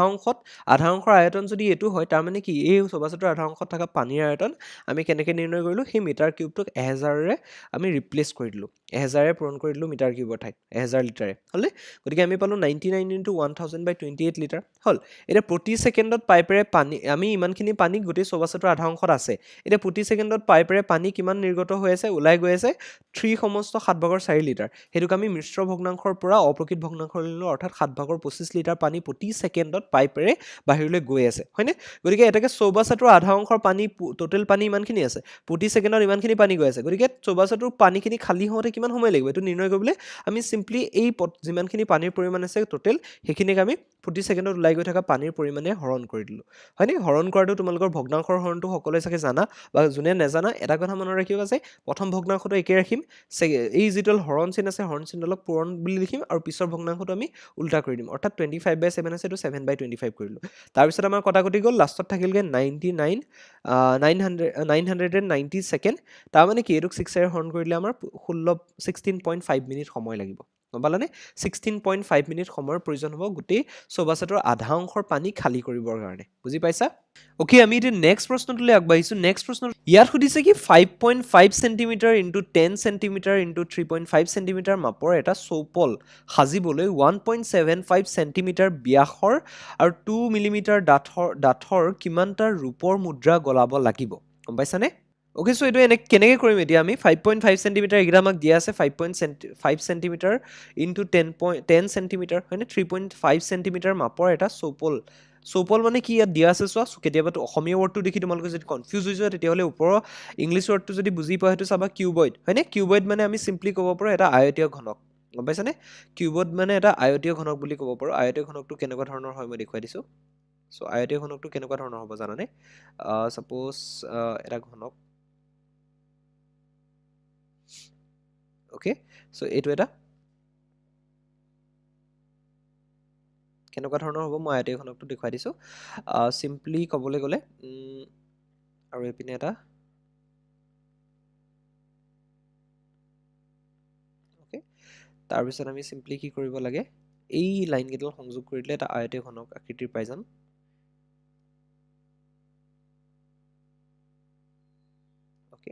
অংশৰ আয়তন যদি এইটো হয়, তাৰমানে কি এই চৌবাচুটোৰ আধা অংশত থকা পানীৰ আয়তন আমি কেনেকৈ নিৰ্ণয় কৰিলোঁ, সেই মিটাৰ কিউবটোক 1000ৰে আমি ৰিপ্লেচ কৰি দিলোঁ, 1000ৰে পূৰণ কৰি দিলোঁ মিটাৰ কিউবৰ ঠাইত 1000 লিটাৰে, হ'লনে? গতিকে আমি পালোঁ 99 ইনটু 1000/28 লিটাৰ হ'ল। এতিয়া প্ৰতি ছেকেণ্ডত পাইপেৰে পানী, আমি ইমানখিনি পানী গোটেই চৌবাচুটোৰ আধা অংশত আছে, এতিয়া প্ৰতি ছেকেণ্ডত পাইপেৰে পানী কিমান নিৰ্গত হৈ আছে, ওলাই গৈ আছে 3/7 লিটাৰ, সেইটোক আমি মিশ্ৰ ভগ্নাংশৰ পৰা অপ্ৰকৃত ভগ্নাংশলৈ নিলোঁ, অৰ্থাৎ 7/25 লিটাৰ পানী প্ৰতি ছেকেণ্ডত পাইপেৰে বাহিৰলৈ গৈ আছে, হয়নে? গতিকে এটাকে চৌবাচুটোৰ আধা অংশৰ পানী, টোটেল পানী ইমানখিনি আছে, প্ৰতি ছেকেণ্ডত ইমানখিনি পানী গৈ আছে, গতিকে চৌবাচুটোৰ পানীখিনি খালী হওঁতে কিমান সময় লাগিব এইটো নিৰ্ণয় কৰিবলৈ আমি চিম্পলি এই যিমানখিনি পানীৰ পৰিমাণ আছে টোটেল, সেইখিনিক আমি প্ৰতি ছেকেণ্ডত ওলাই গৈ থকা পানীৰ পৰিমাণে হৰণ কৰি দিলোঁ, হয়নে? হৰণ কৰাটো তোমালোকৰ ভগ্নাংশৰ হৰণটো সকলোৱে চাগে জানা, বা যোনে নাজানা এটা কথা মনত ৰাখিবা যে প্ৰথম ভগ্নাংশটো একে ৰাখিম, এই যিটো হৰণ চিন আছে হৰণ চিনডালক পূৰণ বুলি লিখিম, আৰু পিছৰ ভগ্নাংশটো আমি উল্টা কৰি দিম, অৰ্থাৎ 25/7 আছে, এইটো 7/25 কৰিলোঁ। তাৰপিছত আমাৰ কটাকটি গ'ল, লাষ্টত থাকিলগৈ 990 ছেকেণ্ড, তাৰমানে কি এইটোক 6ৰে হৰণ কৰিলে আমাৰ 16.5 মিনিট সময় লাগিব, গম পালানে? 16.5 মিনিট সময়ৰ প্ৰয়োজন হ'ব গোটেই চৌবাচুটোৰ আধা অংশৰ পানী খালী কৰিবৰ কাৰণে, বুজি পাইছা? অ'কে, আমি এতিয়া নেক্সট প্ৰশ্নটোলৈ আগবাঢ়িছোঁ। নেক্সট প্ৰশ্ন ইয়াত সুধিছে কি 5.5 centimetre into 10 centimetre into 3.5 centimetre মাপৰ এটা চৌপল সাজিবলৈ 1.75 চেণ্টিমিটাৰ ব্যাসৰ আৰু 2 মিলিমিটাৰ ডাঠৰ কিমানটা ৰূপৰ মুদ্ৰা গলাব লাগিব, গম পাইছানে? অ'কে, চ' এইটো কেনেকৈ কৰিম এতিয়া আমি 5.5 চেণ্টিমিটাৰ এইকেইটা আমাক দিয়া আছে, 5.5 চেণ্টিমিটাৰ ইনটু 10 চেণ্টিমিটাৰ, হয়নে? 3.5 চেণ্টিমিটাৰ মাপৰ এটা চৌপল মানে কি ইয়াত দিয়া আছে চোৱা, কেতিয়াবাতো অসমীয়া ৱৰ্ডটো দেখি তোমালোকে যদি কনফিউজ হৈ যোৱা তেতিয়াহ'লে ওপৰৰ ইংলিছ ৱৰ্ডটো যদি বুজি পোৱা সেইটো চাবা কিউবইড, হয়নে? কিউবইড মানে আমি চিম্পলি ক'ব পাৰোঁ এটা আয়তীয় ঘনক, গম পাইছানে? কিউবইড মানে এটা আয়তীয় ঘনক বুলি ক'ব পাৰোঁ। আয়তীয় ঘনকটো কেনেকুৱা ধৰণৰ হয় মই দেখুৱাই দিছোঁ। চ' আয়তীয় ঘনকটো কেনেকুৱা ধৰণৰ হ'ব জানানে? ছাপ'জ এটা ঘনক, অ'কে, চ' এইটো এটা কেনেকুৱা ধৰণৰ হ'ব মই আয়তীয় ঘনকটো দেখুৱাই দিছোঁ। চিম্পলি ক'বলৈ গ'লে আৰু এইপিনে এটা, অ'কে, তাৰপিছত আমি চিম্পলি কি কৰিব লাগে, এই লাইনকেইডাল সংযোগ কৰি দিলে এটা আয়তীয় ঘনক আকৃতিৰ পাই যাম। অ'কে,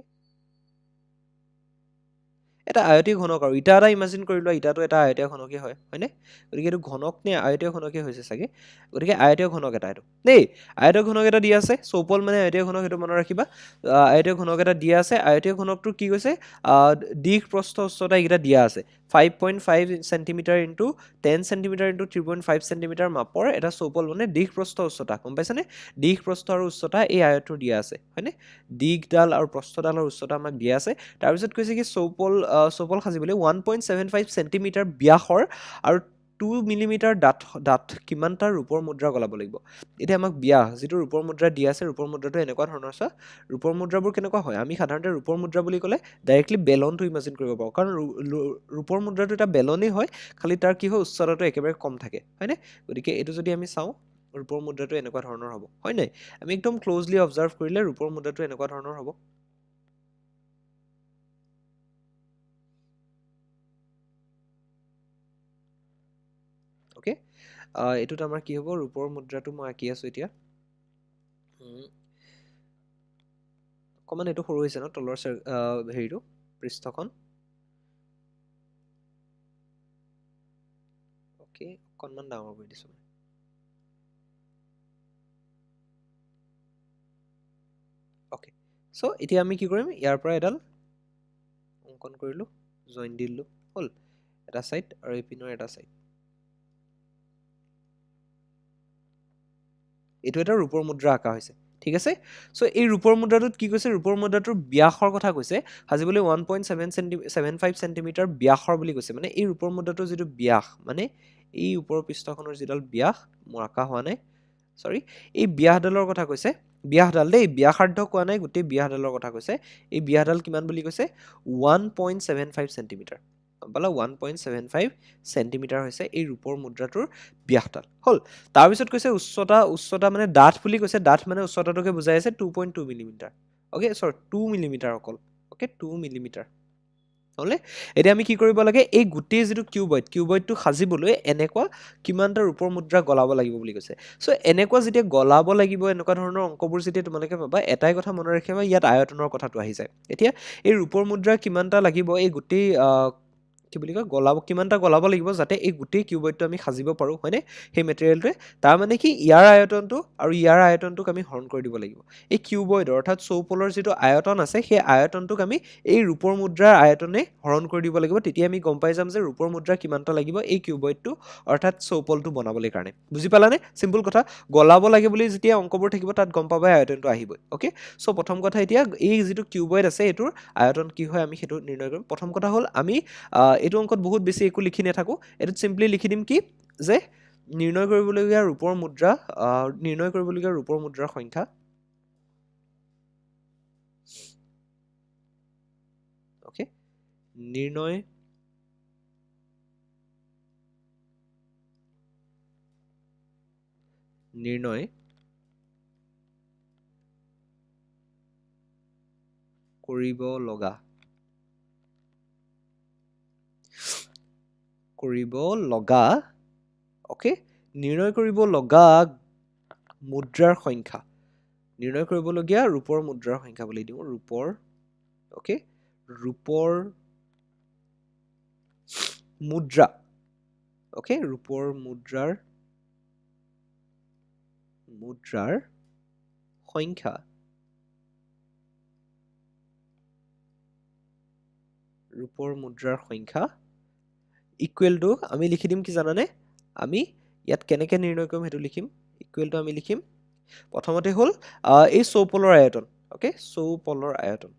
এটা আয়তীয় ঘনক, আৰু ইটা এটা ইমাজিন কৰি লোৱা, ইটাটো এটা আয়তীয় ঘনকেই হয়, হয়নে? গতিকে এইটো ঘনক নে আয়তীয় ঘনকেই হৈছে চাগে, গতিকে আয়তীয় ঘনক এটা এইটো দেই, আয়তীয় ঘনক এটা দিয়া আছে, চৌপল মানে আয়তীয় ঘনক, সেইটো মনত ৰাখিবা। আয়তীয় ঘনক এটা দিয়া আছে, আয়তীয় ঘনকটোৰ কি কৈছে, দিশ প্ৰস্থ উচ্চতা এইকেইটা দিয়া আছে, 5.5 centimetre into 10 centimetre into 3.5 centimetre মাপৰ এটা চৌপল মানে দিশ প্ৰস্থ উচ্চতা, গম পাইছানে? দিশ প্ৰস্থ আৰু উচ্চতা এই আয়তটোৰ দিয়া আছে, হয়নে? দিশডাল আৰু প্ৰস্থডালৰ উচ্চতা আমাক দিয়া আছে। তাৰপিছত কৈছে কি চৌপল সাজিবলৈ 1.75 চেণ্টিমিটাৰ ব্যাসৰ আৰু 2 মিলিমিটাৰ ডাঠ কিমানটা ৰূপৰ মুদ্ৰা গলাব লাগিব। এতিয়া আমাক ব্যাস যিটো ৰূপৰ মুদ্ৰা দিয়া আছে, ৰূপৰ মুদ্ৰাটো এনেকুৱা ধৰণৰ চোৱা, ৰূপৰ মুদ্ৰাবোৰ কেনেকুৱা হয়, আমি সাধাৰণতে ৰূপৰ মুদ্ৰা বুলি ক'লে ডাইৰেক্টলি বেলনটো ইমাজিন কৰিব পাৰোঁ, কাৰণ ৰূপৰ মুদ্ৰাটো এটা বেলনেই হয়, খালি তাৰ কি হয় উচ্চতাটো একেবাৰে কম থাকে, হয়নে? গতিকে এইটো যদি আমি চাওঁ, ৰূপৰ মুদ্ৰাটো এনেকুৱা ধৰণৰ হ'ব, হয় নাই? আমি একদম ক্ল'জলি অবজাৰ্ভ কৰিলে ৰূপৰ মুদ্ৰাটো এনেকুৱা ধৰণৰ হ'ব। অ'কে, এইটোত আমাৰ কি হ'ব, ৰূপৰ মুদ্ৰাটো মই আঁকি আছোঁ এতিয়া। অকণমান এইটো সৰু হৈছে ন তলৰ হেৰিটো, পৃষ্ঠখন। অ'কে, অকণমান ডাঙৰ কৰি দিছোঁ। অ'কে, চ' এতিয়া আমি কি কৰিম, ইয়াৰ পৰা এডাল অংকন কৰিলোঁ, জইন দি দিলোঁ, হ'ল এটা ছাইড আৰু এইপিনৰ এটা ছাইড। এইটো এটা ৰূপৰ মুদ্ৰা আঁকা হৈছে, ঠিক আছে? চ' এই ৰূপৰ মুদ্ৰাটোত কি কৈছে, ৰূপৰ মুদ্ৰাটোৰ ব্যাসৰ কথা কৈছে, সাজিবলৈ 1.75 চেণ্টিমিটাৰ ব্যাসৰ বুলি কৈছে, মানে এই ৰূপৰ মুদ্ৰাটোৰ যিটো ব্যাস, মানে এই ওপৰৰ পৃষ্ঠখনৰ যিডাল ব্যাস, মোৰ আঁকা হোৱা নাই, চৰি, এই ব্যাসডালৰ কথা কৈছে, ব্যাসডাল দেই, ব্যাসাৰ্ধ কোৱা নাই, গোটেই ব্যাসডালৰ কথা কৈছে। এই ব্যাসডাল কিমান বুলি কৈছে, 1.75 চেণ্টিমিটাৰ, পালা 1.75 সেন্টিমিটাৰ হৈছে এই ৰূপৰ মুদ্ৰাটোৰ ব্যাসডাল হ'ল তাৰপিছত কৈছে উচ্চতা মানে ডাঠ বুলি কৈছে ডাঠ মানে উচ্চতাটোকে বুজাই আছে 2.2 মিলিমিটাৰ ওকে সৰি 2 মিলিমিটাৰ অকল ওকে 2 মিলিমিটাৰ হ'লে এতিয়া আমি কি কৰিব লাগে এই গোটেই যিটো কিউবইডটো সাজিবলৈ এনেকুৱা কিমানটা ৰূপৰ মুদ্ৰা গলাব লাগিব বুলি কৈছে সো এনেকুৱা যেতিয়া গলাব লাগিব এনেকুৱা ধৰণৰ অংকবোৰ যেতিয়া তোমালোকে পাবা এটাই কথা মনত ৰাখিবা ইয়াত আয়তনৰ কথাটো আহি যায় এতিয়া এই ৰূপৰ মুদ্ৰা কিমানটা লাগিব এই গোটেই কি বুলি কয় কিমানটা গলাব লাগিব যাতে এই গোটেই কিউবইডটো আমি সাজিব পাৰোঁ হয়নে সেই মেটেৰিয়েলটোৱে তাৰ মানে কি ইয়াৰ আয়তনটো আৰু ইয়াৰ আয়তনটোক আমি হৰণ কৰি দিব লাগিব এই কিউবইডৰ অৰ্থাৎ চৌপলৰ যিটো আয়তন আছে সেই আয়তনটোক আমি এই ৰূপৰ মুদ্ৰাৰ আয়তনে হৰণ কৰি দিব লাগিব তেতিয়া আমি গম পাই যাম যে ৰূপৰ মুদ্ৰা কিমানটা লাগিব এই কিউবইডটো অৰ্থাৎ চৌপলটো বনাবলৈ কাৰণে বুজি পালানে সিম্পল কথা গলাব লাগে বুলি যেতিয়া অংকবোৰ থাকিব তাত গম পাবা আয়তনটো আহিবই ওকে সো প্ৰথম কথা এতিয়া এই যিটো কিউবইড আছে এটোৰ আয়তন কি হয় আমি সেইটো নিৰ্ণয় কৰিম প্ৰথম কথা হ'ল আমি এইটো অংকত বহুত বেছি একো লিখি নাথাকো এটো সিম্পলি লিখি দিম কি যে নিৰ্ণয় কৰিবলগীয়া ৰূপৰ মুদ্ৰাৰ সংখ্যা ওকে নিৰ্ণয় কৰিব লগা ওকে নিৰ্ণয় কৰিব লগা মুদ্ৰাৰ সংখ্যা নিৰ্ণয় কৰিবলগীয়া ৰূপৰ মুদ্ৰাৰ সংখ্যা বুলি দিওঁ ৰূপৰ ওকে ৰূপৰ মুদ্ৰা ওকে ৰূপৰ মুদ্ৰাৰ সংখ্যা ৰূপৰ মুদ্ৰাৰ সংখ্যা ইকুৱেল টু আমি লিখি দিম কি জানানে আমি ইয়াত কেনেকৈ নিৰ্ণয় কৰিম সেইটো লিখিম ইকুৱেল টু আমি লিখিম প্ৰথমতে হ'ল এই চৌপলৰ আয়তন ওকে চৌপলৰ আয়তন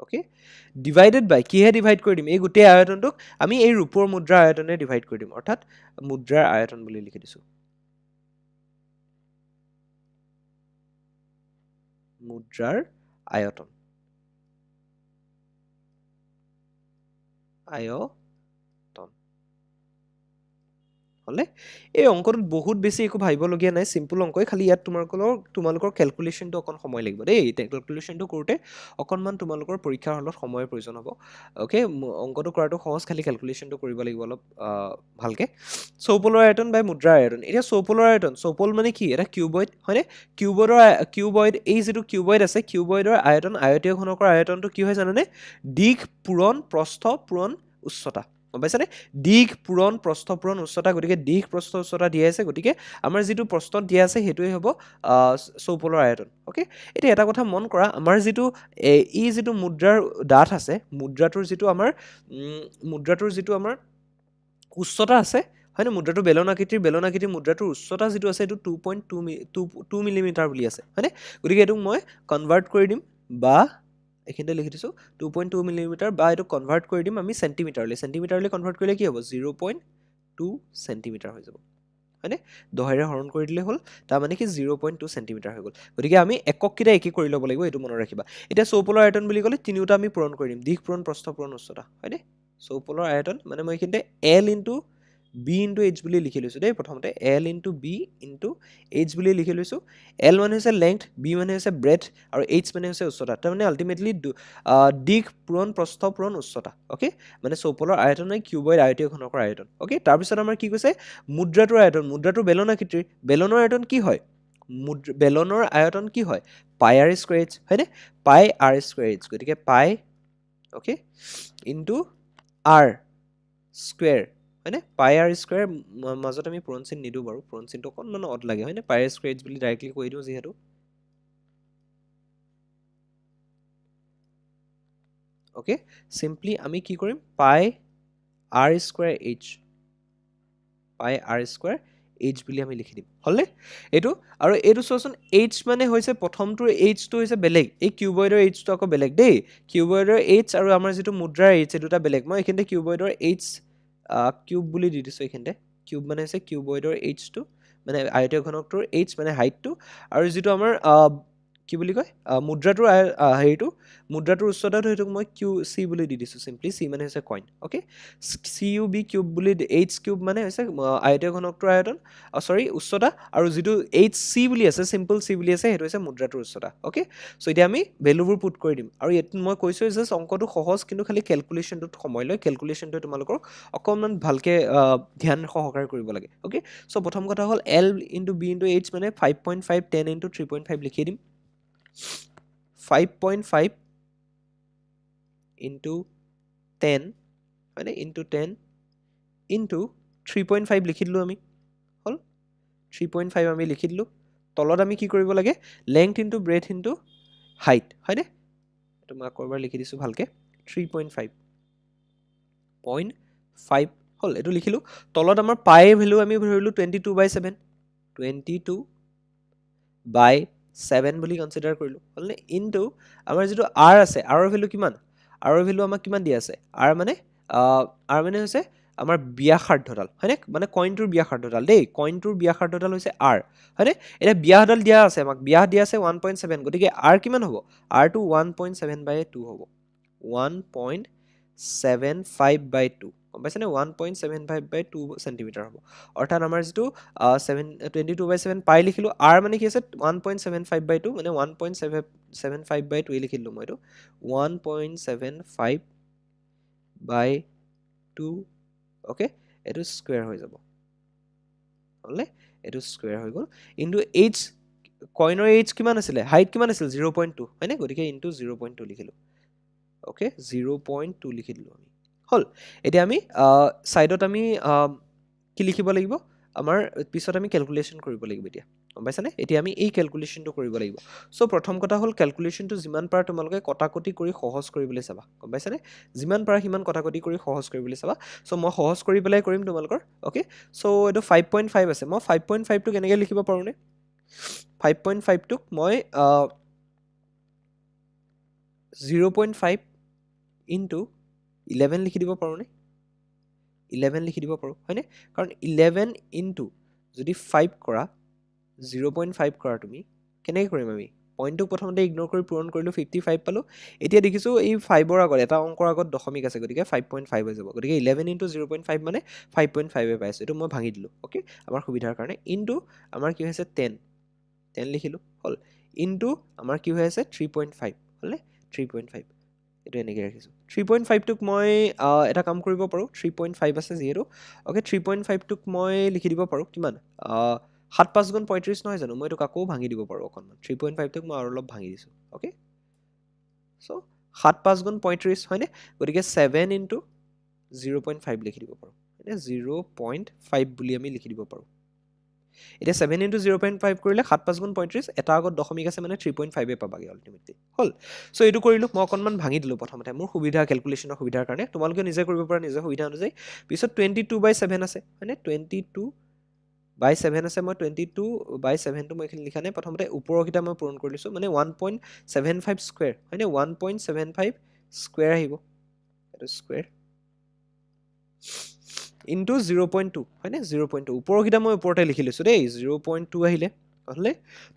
ওকে ডিভাইডেড বাই কিহে ডিভাইড কৰি দিম এই গোটেই আয়তনটোক আমি এই ৰূপৰ মুদ্ৰাৰ আয়তনে ডিভাইড কৰি দিম অৰ্থাৎ মুদ্ৰাৰ আয়তন বুলি লিখি দিছো মুদ্ৰাৰ আয়তন হলে এই অংকটোত বহুত বেছি একো ভাবিবলগীয়া নাই সিম্পল অংকই খালি ইয়াত তোমালোকৰ ক্যালকুলেশনটো অকন সময় লাগিব দেই ক্যালকুলেশনটো কৰোতে অকনমান তোমালোকৰ পৰীক্ষাৰ হলত সময়ৰ প্ৰয়োজন হ'ব ওকে অংকটো কৰাটো সহজ খালি ক্যালকুলেশনটো কৰিব লাগিব অলপ ভালকে চৌপলৰ আয়তন বাই মুদ্ৰাৰ আয়তন এতিয়া চৌপলৰ আয়তন চৌপল মানে কি এটা কিউবইড হয়নে কিউবইড এই যেটো কিউবইড আছে কিউবইডৰ আয়তন আয়তীয় ঘনকৰ আয়তনটো কি হয় জানানে দিশ পূৰণ প্ৰস্থ পূৰণ উচ্চতা গম পাইছানে দিশ পূৰণ প্ৰস্থ পূৰণ উচ্চতা গতিকে দিশ প্ৰস্থ উচ্চতা দিয়া আছে গতিকে আমাৰ যেটো প্ৰস্থত দিয়া আছে হেতুই হ'ব চৌপলৰ আয়তন ওকে এতিয়া এটা কথা মন কৰা আমাৰ যেটো ই যেটো মুদ্ৰাৰ ডাঠ আছে মুদ্ৰাটোৰ যেটো আমাৰ উচ্চতা আছে হয়নে মুদ্ৰাটো বেলনাকৃতিৰ মুদ্ৰাটোৰ উচ্চতা যেটো আছে এটো 2.2 মিলিমিটাৰ বুলি আছে হয়নে গতিকে এটো মই কনভাৰ্ট কৰি দিম বা এখিনতে লিখি দিছো 2.2 মিলিমিটাৰ বা এটো কনভাৰ্ট কৰি দিম আমি সেন্টিমিটাৰলৈ কনভাৰ্ট কৰিলে কি হ'ব 0.2 সেন্টিমিটাৰ হৈ যাব হয়নে 10 ৰে হৰণ কৰি দিলে হ'ল তাৰ মানে কি 0.2 সেন্টিমিটাৰ হৈ গ'ল গতিকে আমি একক কিটা একি কৰি ল'ব লাগিব এটো মনত ৰাখিবা এতিয়া চৌপলৰ আয়তন বুলি ক'লে তিনিটা আমি পূৰণ কৰি দিম দিশ পূৰণ প্ৰস্থ পূৰণ উচ্চতা হয়নে চৌপলৰ আয়তন মানে মই এখিনতে L * b * h বুলি লিখি লৈছো দেই প্ৰথমতে L * b * h বুলি লিখি লৈছো L মানে হৈছে লেংথ b মানে হৈছে ব্ৰেথ আৰু h মানে হৈছে উচ্চতা তাৰ মানে আলটিমেটলি দিশ পূৰণ প্ৰস্থ পূৰণ উচ্চতা ওকে মানে চৌপলৰ আয়তন মানে কিউবইড আয়তীয় ঘনকৰ আয়তন ওকে তাৰ পিছত আমাৰ কি কৈছে মুদ্ৰাটোৰ আয়তন মুদ্ৰাটোৰ বেলনাকৃতিৰ বেলনৰ আয়তন কি হয় বেলনৰ আয়তন কি হয় পাই r স্কয়াৰ h হয়নে পাই r স্কয়াৰ h গতিকে পাই ওকে ইনটু r স্কয়াৰ হয়নে পাই r স্কয়াৰ মাজত আমি পূৰণ চিন নিদো বাৰু পূৰণ চিনটো অকনমান অড লাগে হয়নে পাই r স্কয়াৰ h বুলি ডাইৰেক্টলি কৈ দিও যেহেতু ওকে সিম্পলি আমি কি কৰিম পাই r স্কয়াৰ h বুলি আমি লিখি দিম হলনে এটো আৰু এটো চোৱাচোন h মানে হৈছে প্ৰথমটোৰ h টো হৈছে বেলেগ এই কিউবইডৰ h টো আকৌ বেলেগ দেই কিউবইডৰ h আৰু আমাৰ যেটো মুদ্ৰাৰ h এই দুটা বেলেগ মই এখিনতে কিউবইডৰ h কিউব বুলি দি দিছো এখিনতে কিউব মানে হৈছে কিউবয়েডৰ এইচটো মানে আয়তীয় ঘনকটোৰ এইচ মানে হাইটটো আৰু যিটো আমাৰ কি বুলি কয় মুদ্ৰাটোৰ হেৰিটো মুদ্ৰাটোৰ উচ্চতাটো সেইটোক মই কিউ চি বুলি দি দিছোঁ চিম্পলি চি মানে হৈছে কইন okay C U B cube বুলি এইচ কিউব মানে হৈছে আয়তীয় ঘনকটোৰ আয়তন চৰি উচ্চতা আৰু যিটো এইচ চি বুলি আছে চিম্পল চি বুলি আছে সেইটো হৈছে মুদ্ৰাটোৰ উচ্চতা অ'কে চ' এতিয়া আমি ভেলুবোৰ পুট কৰি দিম আৰু এইটো মই কৈছোঁ যে অংকটো সহজ কিন্তু খালি কেলকুলেশ্যনটোত সময় লয় কেলকুলেশ্যনটোৱে তোমালোকৰ অকণমান ভালকৈ ধ্যান সহকাৰে কৰিব লাগে অ'কে চ' প্ৰথম কথা হ'ল L into B into H মানে 5.5 10 ইনটু 3.5 লিখি দিম 5.5 into 10 হয়নে into 10 into 3.5 লিখি দিলোঁ আমি হ'ল 3.5 আমি লিখি দিলোঁ তলত আমি কি কৰিব লাগে length into breath into height হয়নে এইটো মই আকৌ এবাৰ লিখি দিছোঁ ভালকৈ 3.5 হ'ল এইটো লিখিলোঁ তলত আমাৰ পাইৰ ভেলু আমি ধৰিলোঁ 22/7 22/7 বুলি কনচিডাৰ কৰিলোঁ হ'লনে ইনটু আমাৰ যিটো আৰ আছে আৰৰ ভেলু কিমান আৰৰ ভেলু আমাক কিমান দিয়া আছে আৰ মানে হৈছে আমাৰ ব্যাসাৰ্ধডাল হয়নে মানে কইনটোৰ ব্যাসাৰ্ধডাল দেই কইনটোৰ ব্যাসাৰ্ধডাল হৈছে আৰ হয়নে এতিয়া ব্যাসডাল দিয়া আছে আমাক ব্যাস দিয়া আছে 1.7 গতিকে আৰ কিমান হ'ব আৰটো 1.7/2 হ'ব 1.75/2 গম পাইছেনে 1.75/2 চেণ্টিমিটাৰ হ'ব অৰ্থাৎ আমাৰ যিটো 22/7 পাই লিখিলোঁ আৰ মানে কি আছে 1.75/2 মানে 1.75/2 লিখি দিলোঁ মই এইটো 1.75/2 অ'কে এইটো স্কুৱেৰ হৈ যাব হ'লনে এইটো স্কুৱেৰ হৈ গ'ল ইনটু এইচ কইনৰ এইচ কিমান আছিলে হাইট কিমান আছিল 0.2 হয়নে গতিকে ইনটু 0.2 লিখিলোঁ অ'কে 0.2 লিখি দিলোঁ আমি হ'ল এতিয়া আমি ছাইডত আমি কি লিখিব লাগিব আমাৰ পিছত আমি কেলকুলেশ্যন কৰিব লাগিব এতিয়া গম পাইছানে এতিয়া আমি এই কেলকুলেশ্যনটো কৰিব লাগিব চ' প্ৰথম কথা হ'ল কেলকুলেশ্যনটো যিমান পাৰা তোমালোকে কটাকটি কৰি সহজ কৰিবলৈ চাবা গম পাইছানে যিমান পাৰা সিমান কটাকটি কৰি সহজ কৰিবলৈ চাবা চ' মই সহজ কৰি পেলাই কৰিম তোমালোকৰ অ'কে চ' এইটো 5.5 আছে মই 5.5টো কেনেকৈ লিখিব পাৰোঁনে 5.5টোক মই 0.5 ইনটু 11 লিখি দিব পাৰোঁনে 11 লিখি দিব পাৰোঁ হয়নে কাৰণ 11 ইনটু যদি 5 কৰা 0.5 কৰা তুমি কেনেকৈ কৰিম আমি পইণ্টটোক প্ৰথমতে ইগন'ৰ কৰি পূৰণ কৰিলোঁ 55 পালোঁ এতিয়া দেখিছোঁ এই 5ৰ আগত এটা অংকৰ আগত দশমিক আছে গতিকে 5.5 হৈ যাব গতিকে 11 ইনটু 0.5 মানে 5.5 পাইছোঁ এইটো মই ভাঙি দিলোঁ অ'কে আমাৰ সুবিধাৰ কাৰণে ইনটু আমাৰ কি হৈছে 10 লিখিলোঁ হ'ল ইনটু আমাৰ কি হৈ আছে 3.5 হ'লনে 3.5 এইটো এনেকৈ ৰাখিছোঁ 3.5টোক মই এটা কাম কৰিব পাৰোঁ 3.5 আছে যিহেতু অ'কে 3.5টোক মই লিখি দিব পাৰোঁ কিমান 7 5 গুণ 35 নহয় জানো মই এইটোক আকৌ ভাঙি দিব পাৰোঁ অকণমান 3.5টোক মই আৰু অলপ ভাঙি দিছোঁ অ'কে চ' 7 5 গুণ 35 হয়নে গতিকে 7 ইনটু 0.5 লিখি দিব পাৰোঁ হয়নে 0.5 বুলি আমি লিখি দিব পাৰোঁ এতিয়া 7 ইনটু 0.5 কৰিলে 7 5 গুণ 35 এটা আগত দশমিক আছে মানে 3.5 পাবাগে আল্টিমেটলি হ'ল চ' এইটো কৰিলোঁ মই অকণমান ভাঙি দিলোঁ প্ৰথমতে মোৰ সুবিধা কেলকুলেশ্যনৰ সুবিধাৰ কাৰণে তোমালোকে নিজে কৰিব পৰা নিজৰ সুবিধা অনুযায়ী পিছত 22/7 আছে হয়নে 22/7 আছে মই 22/7টো মই এইখিনি লিখা নাই প্ৰথমতে ওপৰৰকেইটা মই পূৰণ কৰি লৈছোঁ মানে 1.75 স্কুৱেৰ হয়নে 1.75 স্কুৱেৰ আহিব এইটো স্কুৱেৰ ইনটু 0.2 হয়নে 0.2 ওপৰৰকেইটা মই ওপৰতে লিখি লৈছোঁ দেই 0.2 আহিলে হ'লে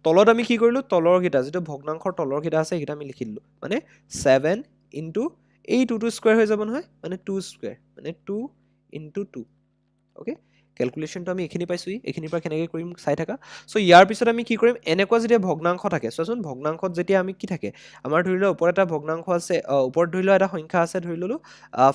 তলত আমি কি কৰিলোঁ তলৰকেইটা যিটো ভগ্নাংশৰ তলৰকেইটা আছে সেইকেইটা আমি লিখি দিলোঁ মানে 7 ইনটু এই 2টো স্কুৱেৰ হৈ যাব নহয় মানে 2 স্কুৱেৰ মানে 2 ইনটু 2 অ'কে কেলকুলেশ্যনটো আমি এইখিনি পাইছোঁহি এইখিনিৰ পৰা কেনেকৈ কৰিম চাই থাকা চ' ইয়াৰ পিছত আমি কি কৰিম এনেকুৱা যেতিয়া ভগ্নাংশ থাকে চোৱাচোন ভগ্নাংশত যেতিয়া আমি কি থাকে আমাৰ ধৰি লোৱা ওপৰত এটা ভগ্নাংশ আছে ওপৰত ধৰি লোৱা এটা সংখ্যা আছে ধৰি ল'লোঁ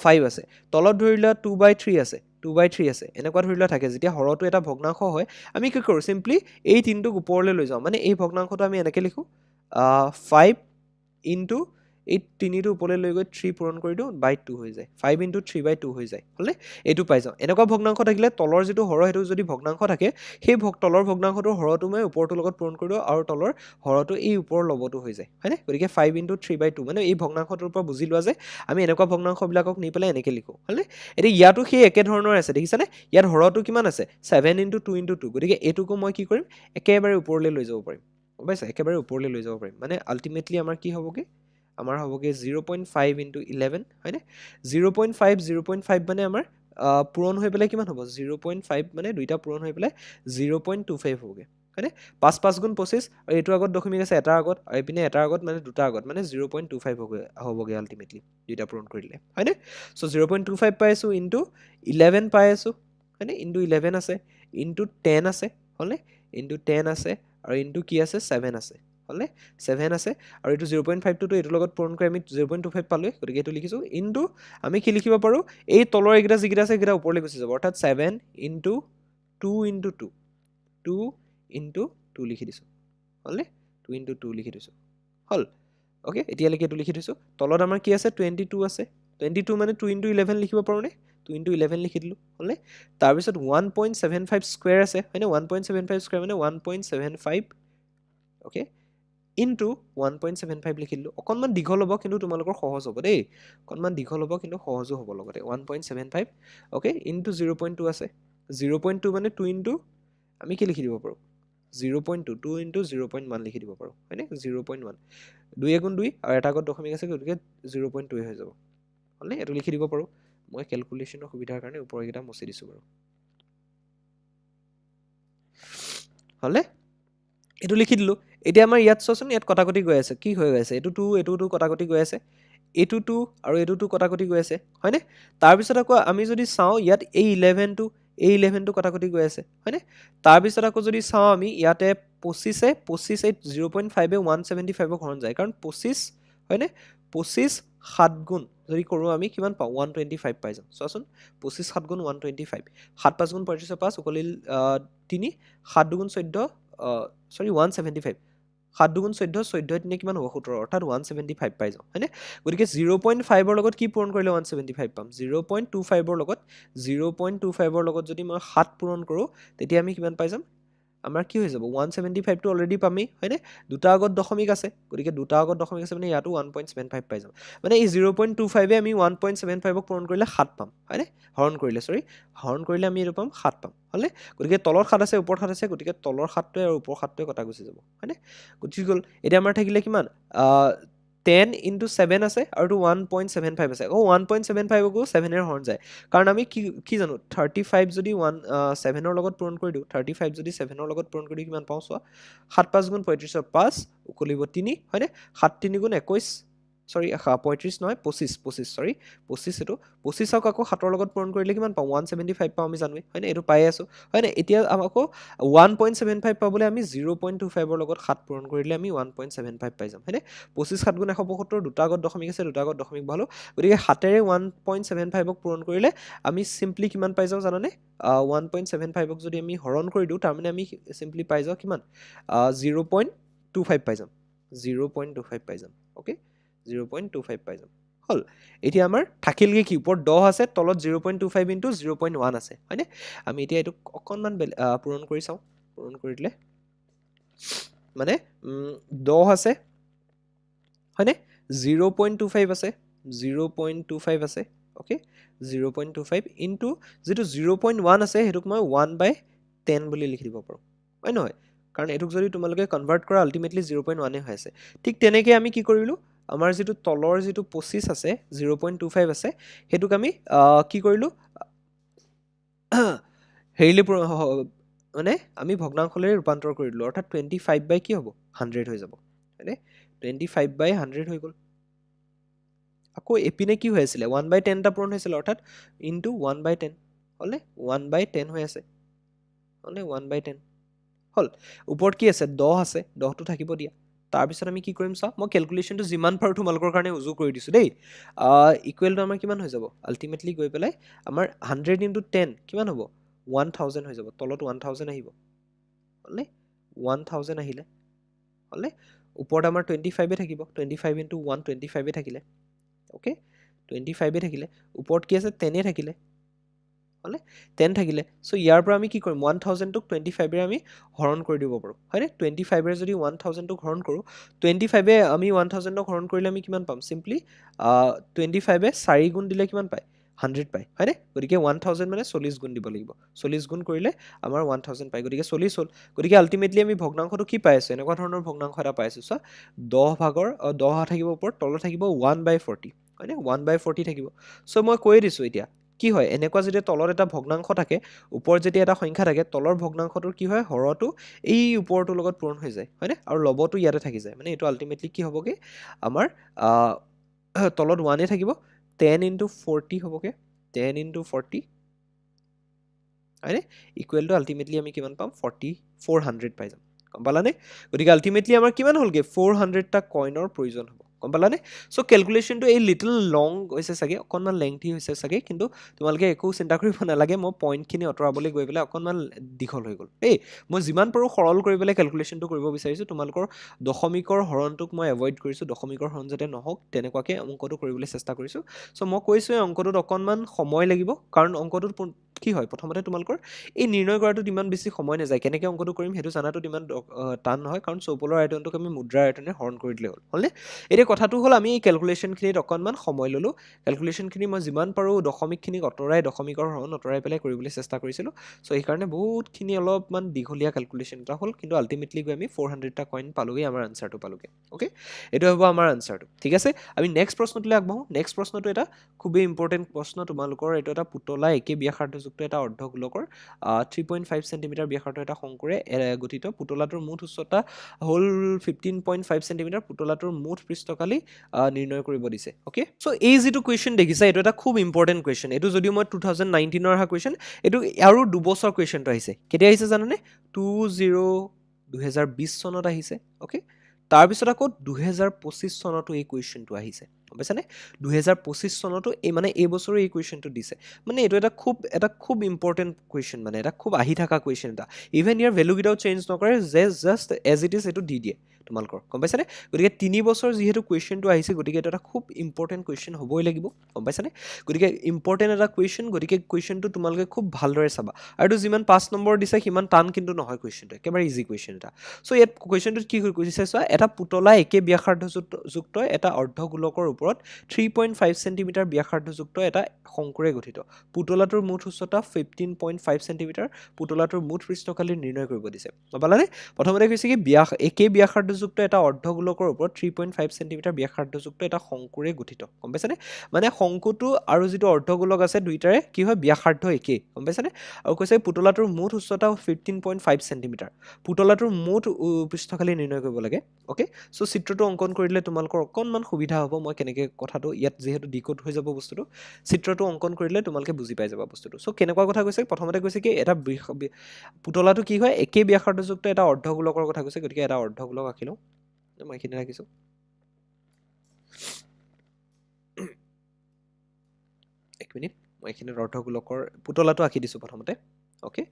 5 আছে তলত ধৰি লোৱা 2/3 আছে 2/3 আছে এনেকুৱা ধৰি লোৱা থাকে যেতিয়া হৰটো এটা ভগ্নাংশ হয় আমি কি কৰোঁ চিম্পলি এই 3টোক ওপৰলৈ লৈ যাওঁ মানে এই ভগ্নাংশটো আমি এনেকৈ লিখোঁ 5 ইনটু এই 3টো ওপৰলৈ লৈ গৈ 3 পূৰণ কৰি দিওঁ বাই 2 হৈ যায় 5 ইনটু 3/2 হৈ যায় হ'লে এইটো পাই যাওঁ এনেকুৱা ভগ্নাংশ থাকিলে তলৰ যিটো হৰ সেইটো যদি ভগ্নাংশ থাকে সেই তলৰ ভগ্নাংশটোৰ হৰটো মই ওপৰটোৰ লগত পূৰণ কৰি দিওঁ আৰু তলৰ হৰটো এই ওপৰৰ লবটো হৈ যায় হয়নে গতিকে 5 ইনটু 3/2 মানে এই ভগ্নাংশটোৰ পৰা বুজি লোৱা যে আমি এনেকুৱা ভগ্নাংশবিলাকক নি পেলাই এনেকৈ লিখোঁ হ'লে এতিয়া ইয়াতো সেই একে ধৰণৰ আছে দেখিছানে ইয়াত হৰটো কিমান আছে 7 ইনটু 2 ইনটু 2 গতিকে এইটোকো মই কি কৰিম একেবাৰে ওপৰলৈ লৈ যাব পাৰিম গম পাইছা একেবাৰে ওপৰলৈ লৈ যাব পাৰিম মানে আল্টিমেটলি আমাৰ কি হ'বগৈ আমাৰ হ'বগৈ 0.5 ইনটু 11 হয়নে 0.5 মানে আমাৰ পূৰণ হৈ পেলাই কিমান হ'ব 0.5 মানে দুইটা পূৰণ হৈ পেলাই 0.25 হ'বগৈ হয়নে 5 গুণ 25 আৰু এইটো আগত দশমিক আছে এটাৰ আগত আৰু এইপিনে এটাৰ আগত মানে দুটা আগত মানে 0.25 হ'বগৈ আল্টিমেটলি দুইটা পূৰণ কৰি দিলে হয়নে চ' 0.25 পাই আছোঁ ইনটু 11 পাই আছোঁ হয়নে ইনটু 11 আছে ইনটু 10 আছে হ'লনে ইনটু 10 আছে আৰু ইনটু কি আছে 7 আছে হ'লনে 7 আছে আৰু এইটো 0.5টোতো এইটোৰ লগত পূৰণ কৰি আমি 0.25 পালোঁ গতিকে এইটো লিখিছোঁ ইনটু আমি কি লিখিব পাৰোঁ এই তলৰ এইকেইটা যিকেইটা আছে সেইকেইটা ওপৰলৈ গুচি যাব অৰ্থাৎ 7 ইনটু 2 ইনটু 2 2 ইনটু 2 লিখি দিছোঁ হ'লনে 2 ইনটু 2 লিখি দিছোঁ হ'ল অ'কে এতিয়ালৈকে এইটো লিখি দিছোঁ তলত আমাৰ কি আছে 22 আছে 22 মানে 2 ইনটু 11 লিখিব পাৰোঁনে 2 ইনটু 11 লিখি দিলোঁ হ'লনে তাৰপিছত 1.75 স্কুৱেৰ আছে হয়নে 1.75 স্কুৱেৰ মানে 1.75 অ'কে ইনটু 1.75 লিখি দিলোঁ অকণমান দীঘল হ'ব কিন্তু তোমালোকৰ সহজ হ'ব দেই অকণমান দীঘল হ'ব কিন্তু সহজো হ'ব লগতে 1.75 অ'কে ইনটু 0.2 আছে 0.2 মানে 2 ইনটু আমি কি লিখি দিব পাৰোঁ 0.2 2 ইনটু 0.1 লিখি দিব পাৰোঁ হয়নে 0.1 2 গুণ 2 আৰু এটা আগত দশমিক আছে গতিকে 0.2 হৈ যাব হ'লনে এইটো লিখি দিব পাৰোঁ মই কেলকুলেশ্যনৰ সুবিধাৰ কাৰণে ওপৰকেইটা মচি দিছোঁ বাৰু হ'লনে এইটো লিখি দিলোঁ এতিয়া আমাৰ ইয়াত চোৱাচোন ইয়াত কটাকটি গৈ আছে কি হৈ গৈ আছে এইটো 2 এইটো 2 কটাকটি গৈ আছে এইটো 2 আৰু এইটো 2 কটাকটি গৈ আছে হয়নে তাৰপিছত আকৌ আমি যদি চাওঁ ইয়াত এই 11টো কটাকটি গৈ আছে হয়নে তাৰপিছত আকৌ যদি চাওঁ আমি ইয়াতে 25 0.5 175 হৰণ যায় কাৰণ 25 হয়নে 25 7 গুণ যদি কৰোঁ আমি কিমান পাওঁ 125 পাই যাওঁ চোৱাচোন 25 7 গুণ 125 7 5 গুণ 35 5 উকলিল 3 7 দুগুণ 14 সৰি 175 7 দুগুণ 14 14 তিনে কিমান হ'ব 17 অৰ্থাৎ 175 পাই যাওঁ হয়নে গতিকে 0.5 লগত কি পূৰণ কৰিলে 175 পাম 0.25 লগত 0.25 লগত যদি মই 7 পূৰণ কৰোঁ তেতিয়া আমি কিমান পাই যাম আমাৰ কি হৈ যাব 175 টো অলৰেডি পামেই হয়নে দুটা আগত দশমিক আছে গতিকে দুটা আগত দশমিক আছে মানে ইয়াতো 1.75 পাই যাম মানে এই 0.25 আমি 1.75 ক পূৰণ কৰিলে 7 পাম হয়নে হৰণ কৰিলে আমি এইটো পাম 7 পাম হ'লে গতিকে তলৰ 7 আছে ওপৰ 7 আছে গতিকে তলৰ 7টোৱে আৰু ওপৰ 7টোৱে কটা গুচি যাব হয়নে গুচি গ'ল এতিয়া আমাৰ থাকিলে কিমান 10 into 7 আছে আৰু 1.75 আছে 1.75 কো 7 এৰ হৰণ যায় কাৰণ আমি কি জানো 35 যদি 7 ৰ লগত পূৰণ কৰি দিওঁ 35 যদি 7 ৰ লগত পূৰণ কৰি কিমান পাওঁ চোৱা 7 5 গুণ 35 5 উকলিব 3 হয়নে 7 3 গুণ 21 সৰি 35 নহয় 25 সৰি 25 এটো 25ক আকৌ 7 ৰ লগত পূৰণ কৰিলে কিমান পাওঁ 175 পাওঁ আমি জানোই হয়নে এটো পাই আছো হয়নে এতিয়া আমাকো 1.75 পাবলৈ আমি 0.25 ৰ লগত 7 পূৰণ কৰিলে আমি 1.75 পাই যাম হয়নে 25 7 গুণ 175 দুটা আগত দশমিক আছে দুটা আগত দশমিক ভালো গতিকে 7 ৰে 1.75 ক পূৰণ কৰিলে আমি সিম্পলি কিমান পাই যাওঁ জানানে 1.75 ক যদি আমি হৰণ কৰি দিওঁ তাৰ মানে আমি সিম্পলি পাই যাওঁ কিমান 0.25 পাই যাম 0.25 পাই যাম ওকে 0.25 পাই যাম হল এতিয়া আমাৰ থাকিলগে কি ওপৰত 10 আছে তলত 0.25 ইনটু 0.1 আছে হয়নে আমি এতিয়া এটো অকনমান পূৰণ কৰি চাওঁ পূৰণ কৰি দিলে মানে 10 আছে হয়নে 0.25 আছে 0.25 আছে ওকে 0.25 ইনটু যেটো 0.1 আছে হেতুক মই 1/10 বুলি লিখি দিব পাৰো হয় নহয় কাৰণ এটুক যদি তোমালোকে কনভাৰ্ট কৰা আলটিমেটলি 0.1 এ হৈ আছে ঠিক তেনেকৈ আমি কি কৰিলো আমাৰ যেটো তলৰ যেটো 25 আছে 0.25 আছে হেতুক আমি কি কৰিলো হেৰিলে মানে আমি ভগ্নাংশলৈ ৰূপান্তৰ কৰি দিলো অৰ্থাৎ 25 বাই কি হ'ব 100 হৈ যাব হয়নে 25/100 হৈ গ'ল আকৌ এপিনে কি হৈ আছিল 1/10 টা পূৰণ হৈছিল অৰ্থাৎ ইনটু 1/10 হলে 1/10 হৈ আছে হলে 1/10 হল ওপৰত কি আছে 10 আছে 10 টো থাকিব দিয়া তাৰ পিছত আমি কি কৰিম চা মই ক্যালকুলেশনটো যিমান পাৰো তোমালোকৰ কাৰণে উজু কৰি দিছো দেই ইকুৱেল টু আমাৰ কিমান হৈ যাব আলটিমেটলি গৈ পেলাই আমাৰ 100 ইনটু 10 কিমান হ'ব 1000 হৈ যাব তলত 1000 আহিব হলে 1000 আহিলে হলে ওপৰত আমাৰ 25 এ থাকিব 25 ইনটু 1 25 এ থাকিলে ওকে 25 এ থাকিলে ওপৰত কি আছে 10 এ থাকিলে হলে 10 থাকিলে সো ইয়াৰ পৰা আমি কি কৰিম 1000 টোক 25 এৰে আমি হৰণ কৰি দিব পাৰো হয়নে 25 এৰে যদি 1000 টোক হৰণ কৰো 25 এ আমি 1000 টোক হৰণ কৰিলে আমি কিমান পাম সিম্পলি 25 এ 4 গুণ দিলে কিমান পায় 100 পায় হয়নে গতিকে 1000 মানে 40 গুণ দিব লাগিব 40 গুণ কৰিলে আমাৰ 1000 পায় গতিকে 40 হ'ল গতিকে আলটিমেটলি আমি ভগ্নাংশটো কি পাই আছো এনেকুৱা ধৰণৰ ভগ্নাংশ এটা পাই আছো সো 10 ভাগৰ 10 থাকিব ওপৰত তলত থাকিব 1/40 হয়নে 1/40 থাকিব সো মই কৈ দিছো এতিয়া কি হয় এনেকুৱা যেতিয়া তলত এটা ভগ্নাংশ থাকে ওপৰত যেতিয়া এটা সংখ্যা থাকে তলৰ ভগ্নাংশটোৰ কি হয় হৰটো এই ওপৰটোৰ লগত পূৰণ হৈ যায় হয়নে আৰু লবটো ইয়াতে থাকি যায় মানে এইটো আলটিমেটলি কি হ'বগে আমাৰ তলত 1 থাকিব 10 into 40 হ'বগে 10 into 40 হয়নে ইকুৱেল টু আলটিমেটলি আমি কিমান পাম 400 পাই যাম গম পালানে গতিকে আলটিমেটলি আমাৰ কিমান হ'লগে 400 টা কইনৰ প্ৰয়োজন হ'ব গম পালানে সো ক্যালকুলেশনটো এই লিটল লং হৈছে চাগে অকনমান লেংথি হৈছে চাগে কিন্তু তোমালোকে একো চিন্তা কৰিব নালাগে মই পইণ্টখিনি অতৰাবলৈ গৈ পেলাই অকনমান দীঘল হৈ গ'ল এই মই যিমান পাৰো সৰল কৰি পেলাই ক্যালকুলেশনটো কৰিব বিচাৰিছো তোমালোকৰ দশমিকৰ হৰণটোক মই এভয়েড কৰিছো দশমিকৰ হৰণ যাতে নহওক তেনেকুৱাকে অংকটো কৰিবলৈ চেষ্টা কৰিছো সো মই কৈছো এই অংকটোত অকনমান সময় লাগিব কাৰণ অংকটোত কি হয় প্ৰথমতে তোমালোকৰ এই নিৰ্ণয় কৰাটো ইমান বেছি সময় নাযায় কেনেকৈ অংকটো কৰিম সেইটো জানাটো ইমান টান নহয় কাৰণ চৌপলৰ আয়তনটোক আমি মুদ্ৰাৰ আয়তনে হৰণ কৰি দিলে হ'ল হলনে এতিয়া কথাটো হ'ল আমি এই ক্যালকুলেশনখিনিত অকনমান সময় ললো ক্যালকুলেশনখিনি মই যিমান পাৰো দশমিকখিনিক অতৰাই দশমিকৰ হৰণ অতৰাই পেলাই কৰিবলৈ চেষ্টা কৰিছিলো সো এই কাৰণে বহুতখিনি অলপমান দীঘলীয়া ক্যালকুলেশন এটা হ'ল কিন্তু আলটিমেটলি গৈ আমি 400 টা কইন পালোগে আমাৰ আনসাৰটো পালোগে ওকে এটো হ'ব আমাৰ আনসাৰটো ঠিক আছে আমি নেক্সট প্ৰশ্নটোলৈ আগবাঢ়ো নেক্সট প্ৰশ্নটো এটা খুবেই ইম্পৰ্টেন্ট প্ৰশ্ন তোমালোকৰ এইটো এটা পুতলা একে ব্যাসাৰ্ধযুক্ত এটা অৰ্ধগোলকৰ 3.5 সেন্টিমিটাৰ ব্যাসাৰ্ধ এটা শংকুৰে গঠিত পুতলাটোৰ মুঠ উচ্চতা হ'ল 15.5 সেন্টিমিটাৰ পুতলাটোৰ মুঠ পৃষ্ঠকালি নিৰ্ণয় কৰিব দিছে ওকে সো এই যেটো কোৱেশ্চন দেখিছা এটো এটা খুব ইম্পৰ্টেন্ট কোৱেশ্চন এটো যদিও মই 2019 ৰ হা কোৱেশ্চন এটো আৰু দুবছৰ কোৱেশ্চনটো আহিছে কেতিয়া আহিছে জানানে 2020 চনত আহিছে ওকে তাৰ পিছত আকৌ 2025 চনতো এই কোৱেশ্চনটো আহিছে গম পাইছানে 2025 চনতো এই মানে এই বছৰৰ এই কোৱেশ্চনটো দিছে মানে এইটো এটা খুব ইম্পৰ্টেন্ট কোৱেশ্চন মানে এটা খুব আহি থকা কোৱেশ্চন এটা ইভেন ইয়াৰ ভ্যালু গিটাও চেঞ্জ নকৰে জাস্ট এজ ইট ইজ এটো দি দিয়ে তোমালোকৰ গম পাইছানে গতিকে 3 বছৰ যেহেতু কোৱেশ্চনটো আহিছে গতিকে এটা খুব ইম্পৰ্টেন্ট কোৱেশ্চন হ'বই লাগিব গম পাইছানে গতিকে ইম্পৰ্টেন্ট এটা কোৱেশ্চন গতিকে কোৱেশ্চনটো তোমালোকে খুব ভালদৰে চাবা আৰু যিমান 5 নম্বৰ দিছে সিমান টান কিন্তু নহয় কোৱেশ্চনটো একেবাৰে ইজি কোৱেশ্চন এটা সো ইয়াত কোৱেশ্চনটোত কি কৈছে চোৱা এটা পুতলা একে ব্যাসাৰ্ধযুক্ত এটা অৰ্ধগোলকৰ ওপৰত 3.5 সেন্টিমিটাৰ ব্যাসাৰ্ধযুক্ত এটা শংকুৰে গঠিত পুতলাটোৰ মুঠ উচ্চতা 15.5 সেন্টিমিটাৰ পুতলাটোৰ মুঠ পৃষ্ঠকালি নিৰ্ণয় কৰিব দিছে পালানে প্ৰথমতে কৈছে কি একে ব্যাসাৰ্ধযুক্ত এটা অৰ্ধগোলকৰ ওপৰত 3.5 সেন্টিমিটাৰ ব্যাসাৰ্ধযুক্ত এটা শংকুৰে গঠিত গম পাইছানে মানে শংকুটো আৰু যেটো অৰ্ধগোলক আছে দুইটাৰে কি হয় ব্যাসাৰ্ধ একে গম পাইছানে আৰু কৈছে পুতলাটোৰ মুঠ উচ্চতা 15.5 সেন্টিমিটাৰ পুতলাটোৰ মুঠ পৃষ্ঠকালি নিৰ্ণয় কৰিব লাগে ওকে সো চিত্ৰটো অঙ্কন কৰিলে তোমালোকৰ অকনমান সুবিধা হ'ব মই কেনেকৈ কথাটো ইয়াত যেহেতু ডিকোড হৈ যাব বস্তুটো চিত্ৰটো অঙ্কন কৰিলে তোমালোকে বুজি পাই যাবা বস্তুটো সো কেনেকুৱা কথা কৈছে প্ৰথমতে কৈছে কি এটা পুতলাটো কি হয় একে ব্যাসাৰ্ধযুক্ত এটা অৰ্ধগোলকৰ কথা কৈছে গতিকে এটা অৰ্ধগোলক আঁকিলো মই এখানে ৰাখিছো এক মিনিট মই এখানে অৰ্ধগোলকৰ পুতলাটো আঁকি দিছো প্ৰথমতে ওকে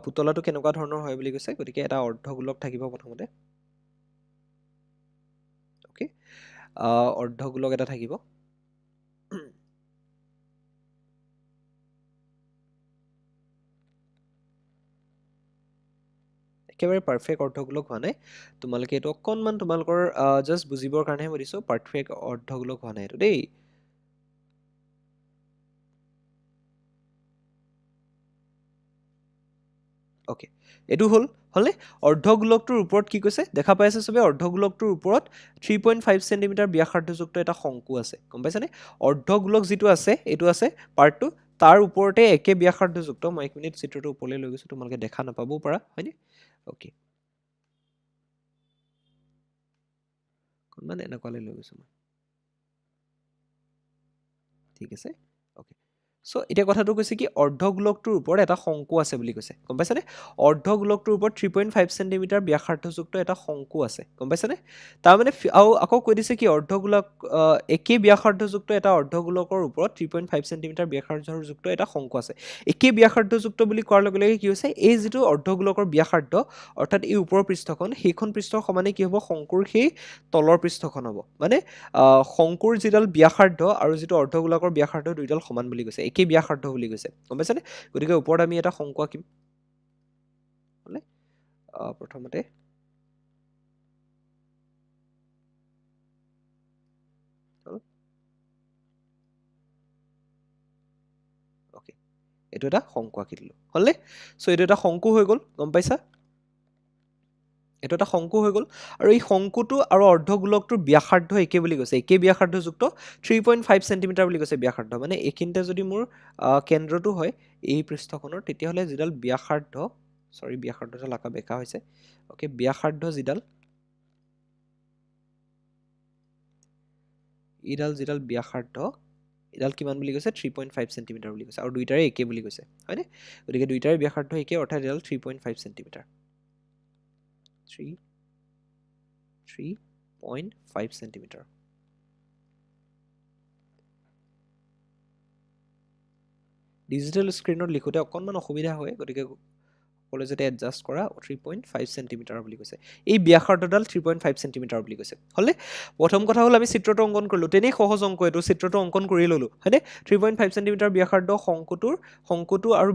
পুতলাটো কেনেকুৱা ধৰণৰ হয় বুলি কৈছে গতিকে এটা অৰ্ধগোলক থাকিব প্ৰথমতে ওকে অৰ্ধগোলক এটা থাকিব একেবাৰে পাৰফেক্ট অৰ্ধগোলক হোৱা নাই তোমালোকে এটো অকনমান তোমালোকৰ জাস্ট বুজিবৰ কাৰণে মই দিছো পাৰফেক্ট অৰ্ধগোলক হোৱা নাই এটো দেই ওকে এটো হলনে অৰ্ধগোলকটোৰ ওপৰত কি কৈছে দেখা পাইছে সবে অৰ্ধগোলকটোৰ ওপৰত 3.5 সেন্টিমিটাৰ ব্যাসাৰ্ধযুক্ত এটা শংকু আছে গম পাইছানে অৰ্ধগোলক যেটো আছে এটো আছে পাৰ্টটো তাৰ ওপৰতে একে ব্যাসাৰ্ধযুক্ত মই এক মিনিট চিত্ৰটো ওপৰলৈ লৈ গৈছো তোমালোকে দেখা নাপাবও পাৰা হয়নে ওকে মানে এনেকুৱালৈ লৈ গৈছো মই ঠিক আছে ওকে সো এতিয়া কথাটো কৈছে কি অৰ্ধগোলকটোৰ ওপৰত এটা শংকু আছে বুলি কৈছে গম পাইছানে অৰ্ধগোলকটোৰ ওপৰত 3.5 সেন্টিমিটাৰ ব্যাসাৰ্ধযুক্ত এটা শংকু আছে গম পাইছানে তাৰ মানে আকৌ কৈ দিছে কি অৰ্ধগোলক একে ব্যাসাৰ্ধযুক্ত এটা অৰ্ধগোলকৰ ওপৰত 3.5 সেন্টিমিটাৰ ব্যাসাৰ্ধযুক্ত এটা শংকু আছে একে ব্যাসাৰ্ধযুক্ত বুলি কোৱাৰ লগে লগে কি হৈছে এই যেটো অৰ্ধগোলকৰ ব্যাসাৰ্ধ অৰ্থাৎ এই ওপৰৰ পৃষ্ঠখন সেইখন পৃষ্ঠ সমানে কি হ'ব শংকুৰ সেই তলৰ পৃষ্ঠখন হ'ব মানে শংকুৰ যিডাল ব্যাসাৰ্ধ আৰু যেটো অৰ্ধগোলকৰ ব্যাসাৰ্ধ দুইডাল সমান বুলি কৈছে একে ব্যাসাৰ্ধ বুলি কৈছে গম পাইছানে গতিকে ওপৰত আমি এটা শংকু আঁকিম হলে প্ৰথমতে ওকে এটো এটা শংকু আঁকি দিলো হলনে সো এটো এটা শংকু হৈ গল গম পাইছা এইটো এটা শংকু হৈ গ'ল আৰু এই শংকুটো আৰু অৰ্ধগোলকটোৰ ব্যাসাৰ্ধ একে বুলি কৈছে একে ব্যাসাৰ্ধযুক্ত 3.5 চেণ্টিমিটাৰ বুলি কৈছে ব্যাসাৰ্ধ মানে এইখিনিতে যদি মোৰ কেন্দ্ৰটো হয় এই পৃষ্ঠখনৰ তেতিয়াহ'লে যিডাল ব্যাসাৰ্ধ সৰি ব্যাসাৰ্ধডাল আকা বেকা হৈছে ওকে ব্যাসাৰ্ধ যিডাল যিডাল ব্যাসাৰ্ধ এডাল কিমান বুলি কৈছে 3.5 চেণ্টিমিটাৰ বুলি কৈছে আৰু দুইটাৰে একে বুলি কৈছে হয়নে গতিকে দুইটাৰে ব্যাসাৰ্ধ একে অৰ্থাৎ এডাল 3.5 চেণ্টিমিটাৰ 3.5 চেণ্টিমিটাৰ ডিজিটেল স্ক্ৰীনত লিখোতে অকণমান অসুবিধা হয় গতিকে সকলোৱে যাতে এডজাষ্ট কৰা 3.5 চেণ্টিমিটাৰ বুলি কৈছে এই ব্যাসাৰ্ধডাল 3.5 চেণ্টিমিটাৰ বুলি কৈছে হ'লে প্ৰথম কথা হ'ল আমি চিত্ৰটো অংকন কৰিলোঁ তেনেই সহজ অংক এইটো চিত্ৰটো অংকন কৰি ল'লোঁ হয়নে 3.5 চেণ্টিমিটাৰ ব্যাসাৰ্ধ শংকুটো আৰু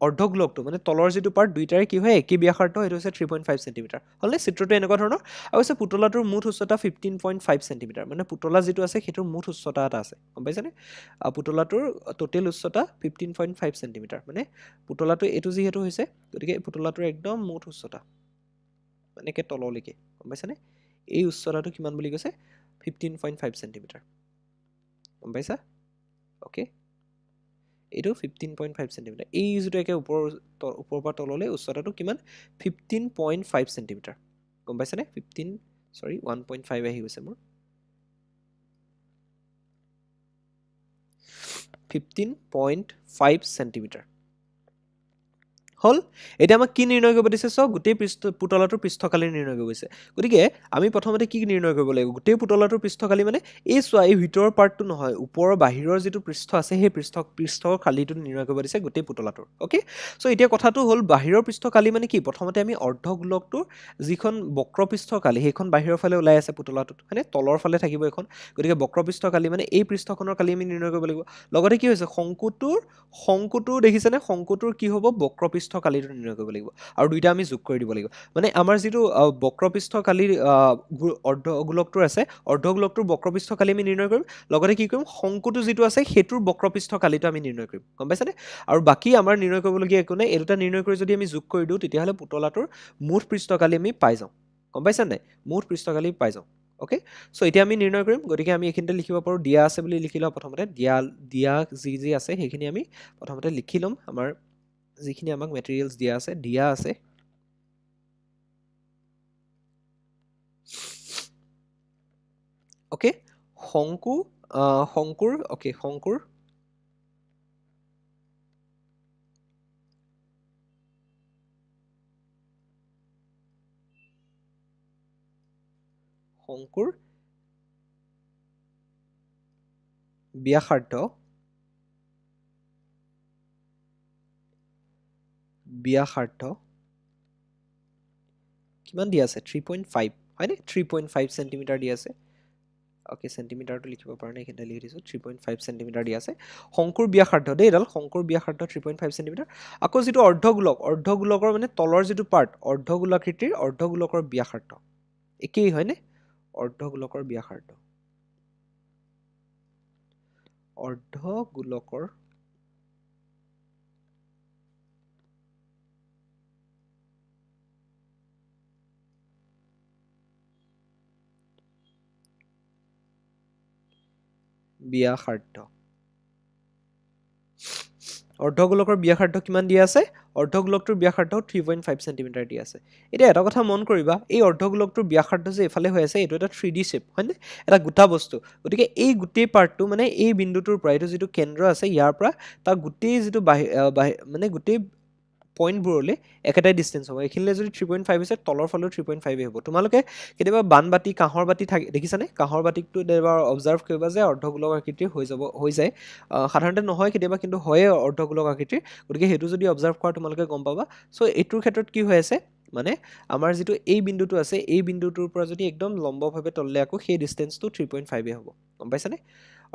অৰ্ধগোলকটো মানে তলৰ যিটো পাৰ্ট দুইটাৰে কি হয় একে ব্যাসাৰ্ধ সেইটো হৈছে 3.5 চেণ্টিমিটাৰ হ'লে চিত্ৰটো এনেকুৱা ধৰণৰ আৰু হৈছে পুতলাটোৰ মুঠ উচ্চতা 15.5 চেণ্টিমিটাৰ মানে পুতলা যিটো আছে সেইটোৰ মুঠ উচ্চতা এটা আছে গম পাইছেনে পুতলাটোৰ টোটেল উচ্চতা 15.5 চেণ্টিমিটাৰ মানে পুতলাটো এইটো যিহেতু হৈছে গতিকে পুতলাটোৰ একদম মুঠ উচ্চতা মানে কে তললৈকে গম পাইছানে এই উচ্চতাটো কিমান বুলি কৈছে 15.5 চেণ্টিমিটাৰ গম পাইছা ওকে এইটো 15.5 চেণ্টিমিটাৰ এই যিটো একে ওপৰৰ পৰা তললৈ উচ্চতাটো কিমান 15.5 চেণ্টিমিটাৰ গম পাইছানে 1.5 আহি গৈছে মোৰ 15.5 চেণ্টিমিটাৰ হল এটা আমাক কি নিৰ্ণয় কৰিব দিছে সব গোটেই পুতলাটোৰ পৃষ্ঠকালি নিৰ্ণয় কৰিব দিছে গতিকে আমি প্ৰথমতে কি নিৰ্ণয় কৰিব লাগিব গোটেই পুতলাটোৰ পৃষ্ঠকালি মানে এই চোৱা এই ভিতৰৰ পাৰ্টটো নহয় ওপৰৰ বাহিৰৰ যিটো পৃষ্ঠ আছে সেই পৃষ্ঠৰ কালিটো নিৰ্ণয় কৰিব দিছে গোটেই পুতলাটোৰ ওকে সো এতিয়া কথাটো হ'ল বাহিৰৰ পৃষ্ঠকালি মানে কি প্ৰথমতে আমি অৰ্ধগোলকটোৰ যিখন বক্ৰপৃষ্ঠকালি সেইখন বাহিৰৰ ফালে ওলাই আছে পুতলাটোত মানে তলৰ ফালে থাকিব এখন গতিকে বক্ৰপৃষ্ঠকালি মানে এই পৃষ্ঠখনৰ কালি আমি নিৰ্ণয় কৰিব লাগিব লগতে কি হৈছে শংকুটো দেখিছেনে শংকুটোৰ কি হ'ব বক্ৰপৃষ্ঠ কালিটো নিৰ্ণয় কৰিব লাগিব আৰু দুইটা আমি যোগ কৰি দিব লাগিব মানে আমাৰ যিটো বক্ৰপৃষ্ঠ কালিৰ অৰ্ধগোলকটোৰ আছে অৰ্ধগোলকটোৰ বক্ৰপৃষ্ঠ কালি আমি নিৰ্ণয় কৰিম লগতে কি কৰিম শংকুটো যিটো আছে সেইটোৰ বক্ৰপৃষ্ঠ কালিটো আমি নিৰ্ণয় কৰিম গম পাইছানে আৰু বাকি আমাৰ নিৰ্ণয় কৰিবলগীয়া একো নাই এই দুটা নিৰ্ণয় কৰি যদি আমি যোগ কৰি দিওঁ তেতিয়াহ'লে পুতলাটোৰ মুঠ পৃষ্ঠকালি আমি পাই যাওঁ গম পাইছা নাই মুঠ পৃষ্ঠকালি পাই যাওঁ ওকে সো এতিয়া আমি নিৰ্ণয় কৰিম গতিকে আমি এইখিনিতে লিখিব পাৰোঁ দিয়া আছে বুলি লিখি লওঁ প্ৰথমতে দিয়া যি আছে সেইখিনি আমি প্ৰথমতে লিখি ল'ম আমাৰ যিখিনি আমাক মেটেৰিয়েলছ দিয়া আছে ওকে শংকুৰ ব্যাসাৰ্ধ কিমান দিয়া আছে 3.5 হয়নে 3.5 চেণ্টিমিটাৰ দিয়া আছে ওকে চেণ্টিমিটাৰটো লিখিব পৰা নাই এইখিনিতে লিখি দিছোঁ 3.5 চেণ্টিমিটাৰ দিয়া আছে শংকুৰ ব্যাসাৰ্ধ দেই এডাল শংকুৰ ব্যাসাৰ্ধ 3.5 চেণ্টিমিটাৰ আকৌ যিটো অৰ্ধগোলকৰ মানে তলৰ যিটো পাৰ্ট অৰ্ধগোলাকৃতিৰ অৰ্ধগোলকৰ ব্যাসাৰ্ধ একেই হয়নে অৰ্ধগোলকৰ ব্যাসাৰ্ধ অৰ্ধগোলকৰ ব্যাসাৰ্ধ অৰ্ধগোলকৰ ব্যাসাৰ্ধ কিমান দিয়া আছে অৰ্ধগোলকটোৰ ব্যাসাৰ্ধ 3.5 চেণ্টিমিটাৰ দিয়া আছে এতিয়া এটা কথা মন কৰিবা এই অৰ্ধগোলকটোৰ ব্যাসাৰ্ধ যে এফালে হৈ আছে এইটো এটা 3D শেপ হয়নে এটা গোটা বস্তু গতিকে এই গোটেই পাৰ্টটো মানে এই বিন্দুটোৰ পৰা এইটো যিটো কেন্দ্ৰ আছে ইয়াৰ পৰা তাৰ গোটেই যিটো মানে গোটেই পইণ্টবোৰলৈ একেটাই ডিষ্টেঞ্চ হ'ব এইখিনিলে যদি 3.5 হৈছে তলৰ ফালেও 3.5 হ'ব তোমালোকে কেতিয়াবা বানবাতি কাঁহৰ বাতি থাকে দেখিছানে কাঁহৰ বাতিটো এবাৰ অবজাৰ্ভ কৰিবা যে অৰ্ধগোলক আকৃতিৰ হৈ যায় সাধাৰণতে নহয় কেতিয়াবা কিন্তু হয়ে অৰ্ধগোলক আকৃতিৰ গতিকে সেইটো যদি অবজাৰ্ভ কৰা তোমালোকে গম পাবা সো এইটোৰ ক্ষেত্ৰত কি হৈ আছে মানে আমাৰ যিটো এই বিন্দুটো আছে এই বিন্দুটোৰ পৰা যদি একদম লম্বভাৱে তললৈ আকৌ সেই ডিষ্টেঞ্চটো 3.5 হ'ব গম পাইছানে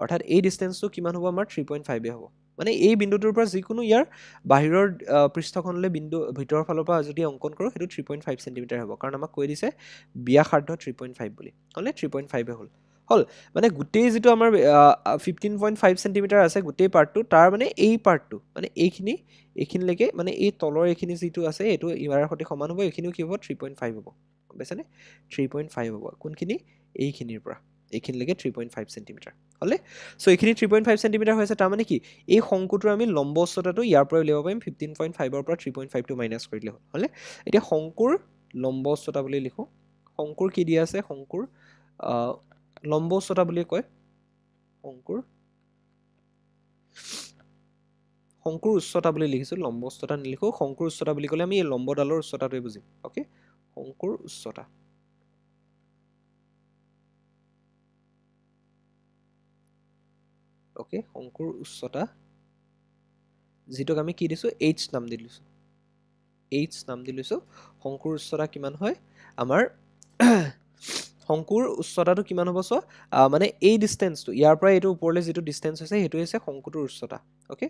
অৰ্থাৎ এই ডিষ্টেঞ্চটো কিমান হ'ব আমাৰ 3.5 হ'ব মানে এই বিন্দুটোৰ পৰা যিকোনো ইয়াৰ বাহিৰৰ পৃষ্ঠখনলৈ বিন্দু ভিতৰৰ ফালৰ পৰা যদি অংকন কৰোঁ সেইটো 3.5 চেণ্টিমিটাৰ হ'ব কাৰণ আমাক কৈ দিছে ব্যাসাৰ্ধ 3.5 বুলি হ'লে 3.5 হ'ল হল মানে গোটেই যেটো আমাৰ 15.5 সেন্টিমিটাৰ আছে গোটেই পাৰ্টটো তাৰ মানে এই পাৰ্টটো মানে এইখিনিলৈকে মানে এই তলৰ এইখিনি যেটো আছে এটো ইয়াৰ সৈতে সমান হ'ব এইখিনিও কি হ'ব 3.5 হ'ব বুজিছানে 3.5 হ'ব কোনখিনি এইখিনিৰ পৰা এইখিনিলৈকে 3.5 সেন্টিমিটাৰ হলে সো এইখিনি 3.5 সেন্টিমিটাৰ হৈছে তাৰ মানে কি এই শংকুটোৰ আমি লম্ব উচ্চতাটো ইয়াৰ পৰা উলিয়াব পাৰিম 15.5 ৰ পৰা 3.5 টো মাইনাস কৰিলে হ'ল হলে এতিয়া শংকুৰ লম্ব উচ্চতা বুলি লিখো শংকুৰ কি দিয়া আছে শংকুৰ লম্ব উচ্চতা বুলি কয় শংকুৰ উচ্চতা বুলি লিখিছো লম্ব উচ্চতা নিলিখো শংকুৰ উচ্চতা বুলি ক'লে আমি এই লম্বডালৰ উচ্চতাটোই বুজিম ওকে শংকুৰ উচ্চতা ওকে শংকুৰ উচ্চতা যেটোক আমি কি দিছো h নাম দিছো শংকুৰ উচ্চতা কিমান হয় আমাৰ শংকুৰ উচ্চতাটো কিমান হ'ব সো মানে এই ডিসটেন্সটো ইয়াৰ পৰা এটো ওপৰলৈ যেটো ডিসটেন্স হৈছে হেতু হৈছে শংকুটোৰ উচ্চতা ওকে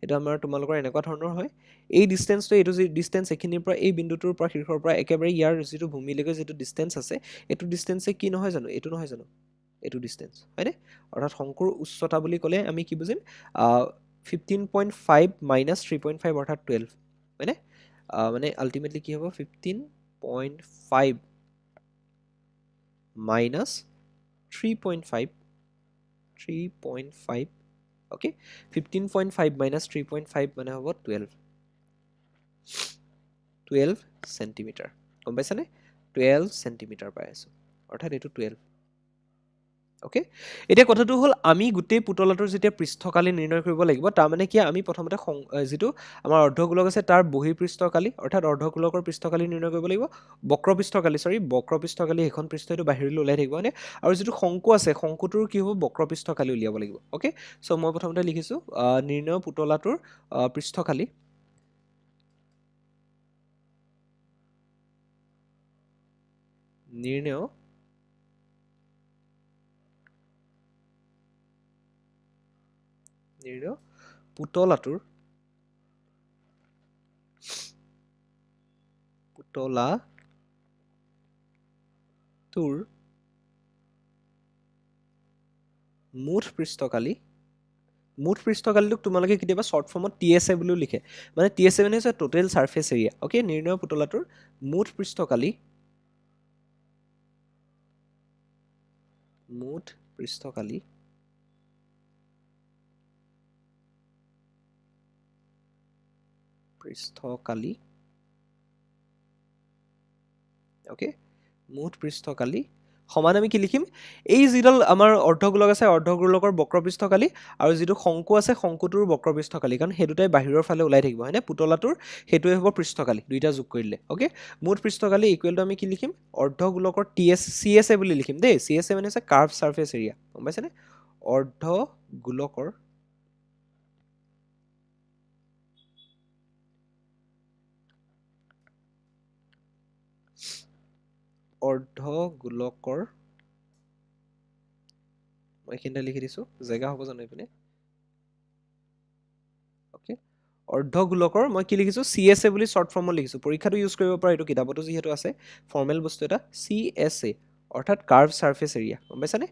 এটা আমাৰ তোমালোকৰ এনেকুৱা ধৰণৰ হয় এই ডিসটেন্সটো এটো যে ডিসটেন্স এখিনিৰ পৰা এই বিন্দুটোৰ পৰা শীৰ্ষৰ পৰা একেবাৰে ইয়াৰ যেটো ভূমিলৈকে যেটো ডিসটেন্স আছে এটো ডিসটেন্সে কি নহয় জানো এটো নহয় জানো এটো ডিসটেন্স হয়নে অৰ্থাৎ শংকুৰ উচ্চতা বুলি ক'লে আমি কি বুজিম 15.5 minus 3.5 অৰ্থাৎ 12 হয়নে মানে আলটিমেটলি কি হ'ব 15.5 minus 3.5 okay 15.5 minus 3.5 মানে হ'ব 12 সেন্টিমিটাৰ গম পাইছানে 12 সেন্টিমিটাৰ পাই আছো অৰ্থাৎ এটো 12 ওকে এতিয়া কথাটো হল আমি গুটেই পুতলাটোৰ যেতিয়া পৃষ্ঠকালি নিৰ্ণয় কৰিব লাগিব তাৰ মানে কি আমি প্ৰথমতে যেটো আমাৰ অৰ্ধগোলক আছে তাৰ বহিঃপৃষ্ঠকালি অৰ্থাৎ অৰ্ধগোলকৰ পৃষ্ঠকালি নিৰ্ণয় কৰিব লাগিব বক্ৰপৃষ্ঠকালি এখন পৃষ্ঠ এটো বাহিৰলৈ ওলাই থাকিব মানে আৰু যেটো শংকু আছে শংকুটোৰ কি হ'ব বক্ৰপৃষ্ঠকালি উলিয়াব লাগিব ওকে সো মই প্ৰথমতে লিখিছো নিৰ্ণয় পুতলাটোৰ পৃষ্ঠকালি নিৰ্ণয় পুতলাটোৰ মুঠ পৃষ্ঠকালিটোক তোমালোকে কেতিয়াবা শৰ্ট ফৰ্মত TSA বুলিও লিখে মানে TSA মানে হৈছে টোটেল সাৰফেস এৰিয়া ওকে নিৰ্ণয় পুতলাটোৰ মুঠ পৃষ্ঠকালি ওকে মুঠ পৃষ্ঠকালি সমান আমি কি লিখিম এই যিডাল আমাৰ অৰ্ধগোলক আছে অৰ্ধগোলকৰ বক্ৰপৃষ্ঠকালি আৰু যেটো শংকু আছে শংকুটোৰ বক্ৰপৃষ্ঠকালি কাৰণ হেতুটাই বাহিৰৰ ফালে ওলাই থাকিব হয়নে পুতলাটোৰ হেতুৱে হ'ব পৃষ্ঠকালি দুইটা যোগ কৰিলে ওকে মুঠ পৃষ্ঠকালি ইকুৱেল টু আমি কি লিখিম অৰ্ধগোলকৰ CSA বুলি লিখিম দেই CSA মানে হৈছে কাৰ্ভ সাৰফেস এৰিয়া গম পাইছানে অৰ্ধগোলকৰ মই এখানটা লিখি দিছো জায়গা হ'ব জানো ইপিনে ওকে অৰ্ধগোলকৰ মই কি লিখিছো CSA বুলি শৰ্ট ফৰ্মত লিখিছো পৰীক্ষাটো ইউজ কৰিব পৰা এটো কিতাপতো যিহেতু আছে ফৰ্মেল বস্তু এটা CSA অৰ্থাৎ কাৰ্ভ সাৰফেস এৰিয়া গম পাইছানে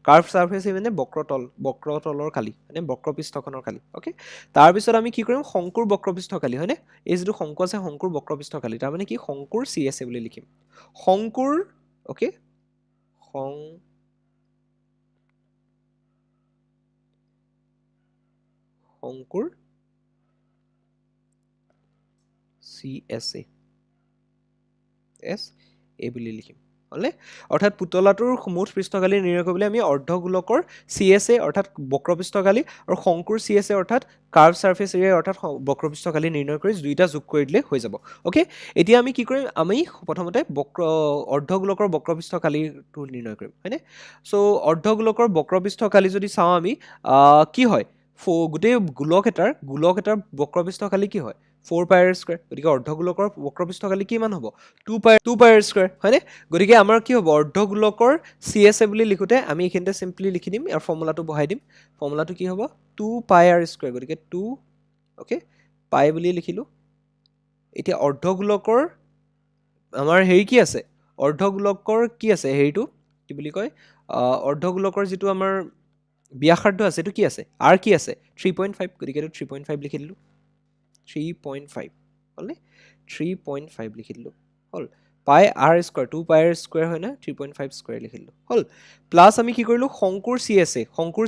কাৰ্ভ সাৰফেস মানে বক্ৰতলৰ কালি মানে বক্ৰপৃষ্ঠখনৰ কালি ওকে তাৰ পিছত আমি কি কৰিম শংকুৰ বক্ৰপৃষ্ঠকালি হয়নে এই যেটো শংকু আছে শংকুৰ বক্ৰপৃষ্ঠকালি তাৰ মানে কি শংকুৰ CSA বুলি লিখিম শংকুৰ ওকে শংকুৰ CSA বুলি লিখিম হলে অৰ্থাৎ পুতলাটোৰ মুঠ পৃষ্ঠকালি নিৰ্ণয় কৰিবলৈ আমি অৰ্ধগোলকৰ CSA অৰ্থাৎ বক্ৰপৃষ্ঠকালি আৰু শংকুৰ CSA অৰ্থাৎ কাৰ্ভ সাৰফেস এৰিয়া অৰ্থাৎ বক্ৰপৃষ্ঠকালি নিৰ্ণয় কৰি দুইটা যোগ কৰি দিলে হৈ যাব ওকে এতিয়া আমি কি কৰিম আমি প্ৰথমতে অৰ্ধগোলকৰ বক্ৰপৃষ্ঠকালিটো নিৰ্ণয় কৰিম হয়নে সো অৰ্ধগোলকৰ বক্ৰপৃষ্ঠকালি যদি চাও আমি কি হয় গোটেই গোলক এটাৰ বক্ৰপৃষ্ঠকালি কি হয় 4 পাই r স্কয়াৰ গতিকে অৰ্ধগোলকৰ বক্ৰপৃষ্ঠকালি কিমান হ'ব 2 পাই r স্কয়াৰ হয়নে গতিকে আমাৰ কি হ'ব অৰ্ধগোলকৰ CSA বুলি লিখোতে আমি এখিনতে সিম্পলি লিখি দিম আৰু ফৰ্মুলাটো বহাই দিম ফৰ্মুলাটো কি হ'ব 2 পাই r স্কয়াৰ গতিকে 2 ওকে পাই বুলি লিখিলো এতিয়া অৰ্ধগোলকৰ আমাৰ হেৰি কি আছে অৰ্ধগোলকৰ কি আছে হেৰিটো কি বুলি কয় অৰ্ধগোলকৰ যিটো আমাৰ ব্যাসাৰ্ধ আছে এইটো কি আছে r কি আছে 3.5 গতিকে এইটো 3.5 লিখি দিলো 3.5 হ'লনে 3.5 লিখি দিলো হ'ল পাই r স্কয়াৰ 2 পাই r স্কয়াৰ হয় না 3.5 স্কয়াৰ লিখি দিলো হ'ল প্লাস আমি কি কৰিলো শংকুৰ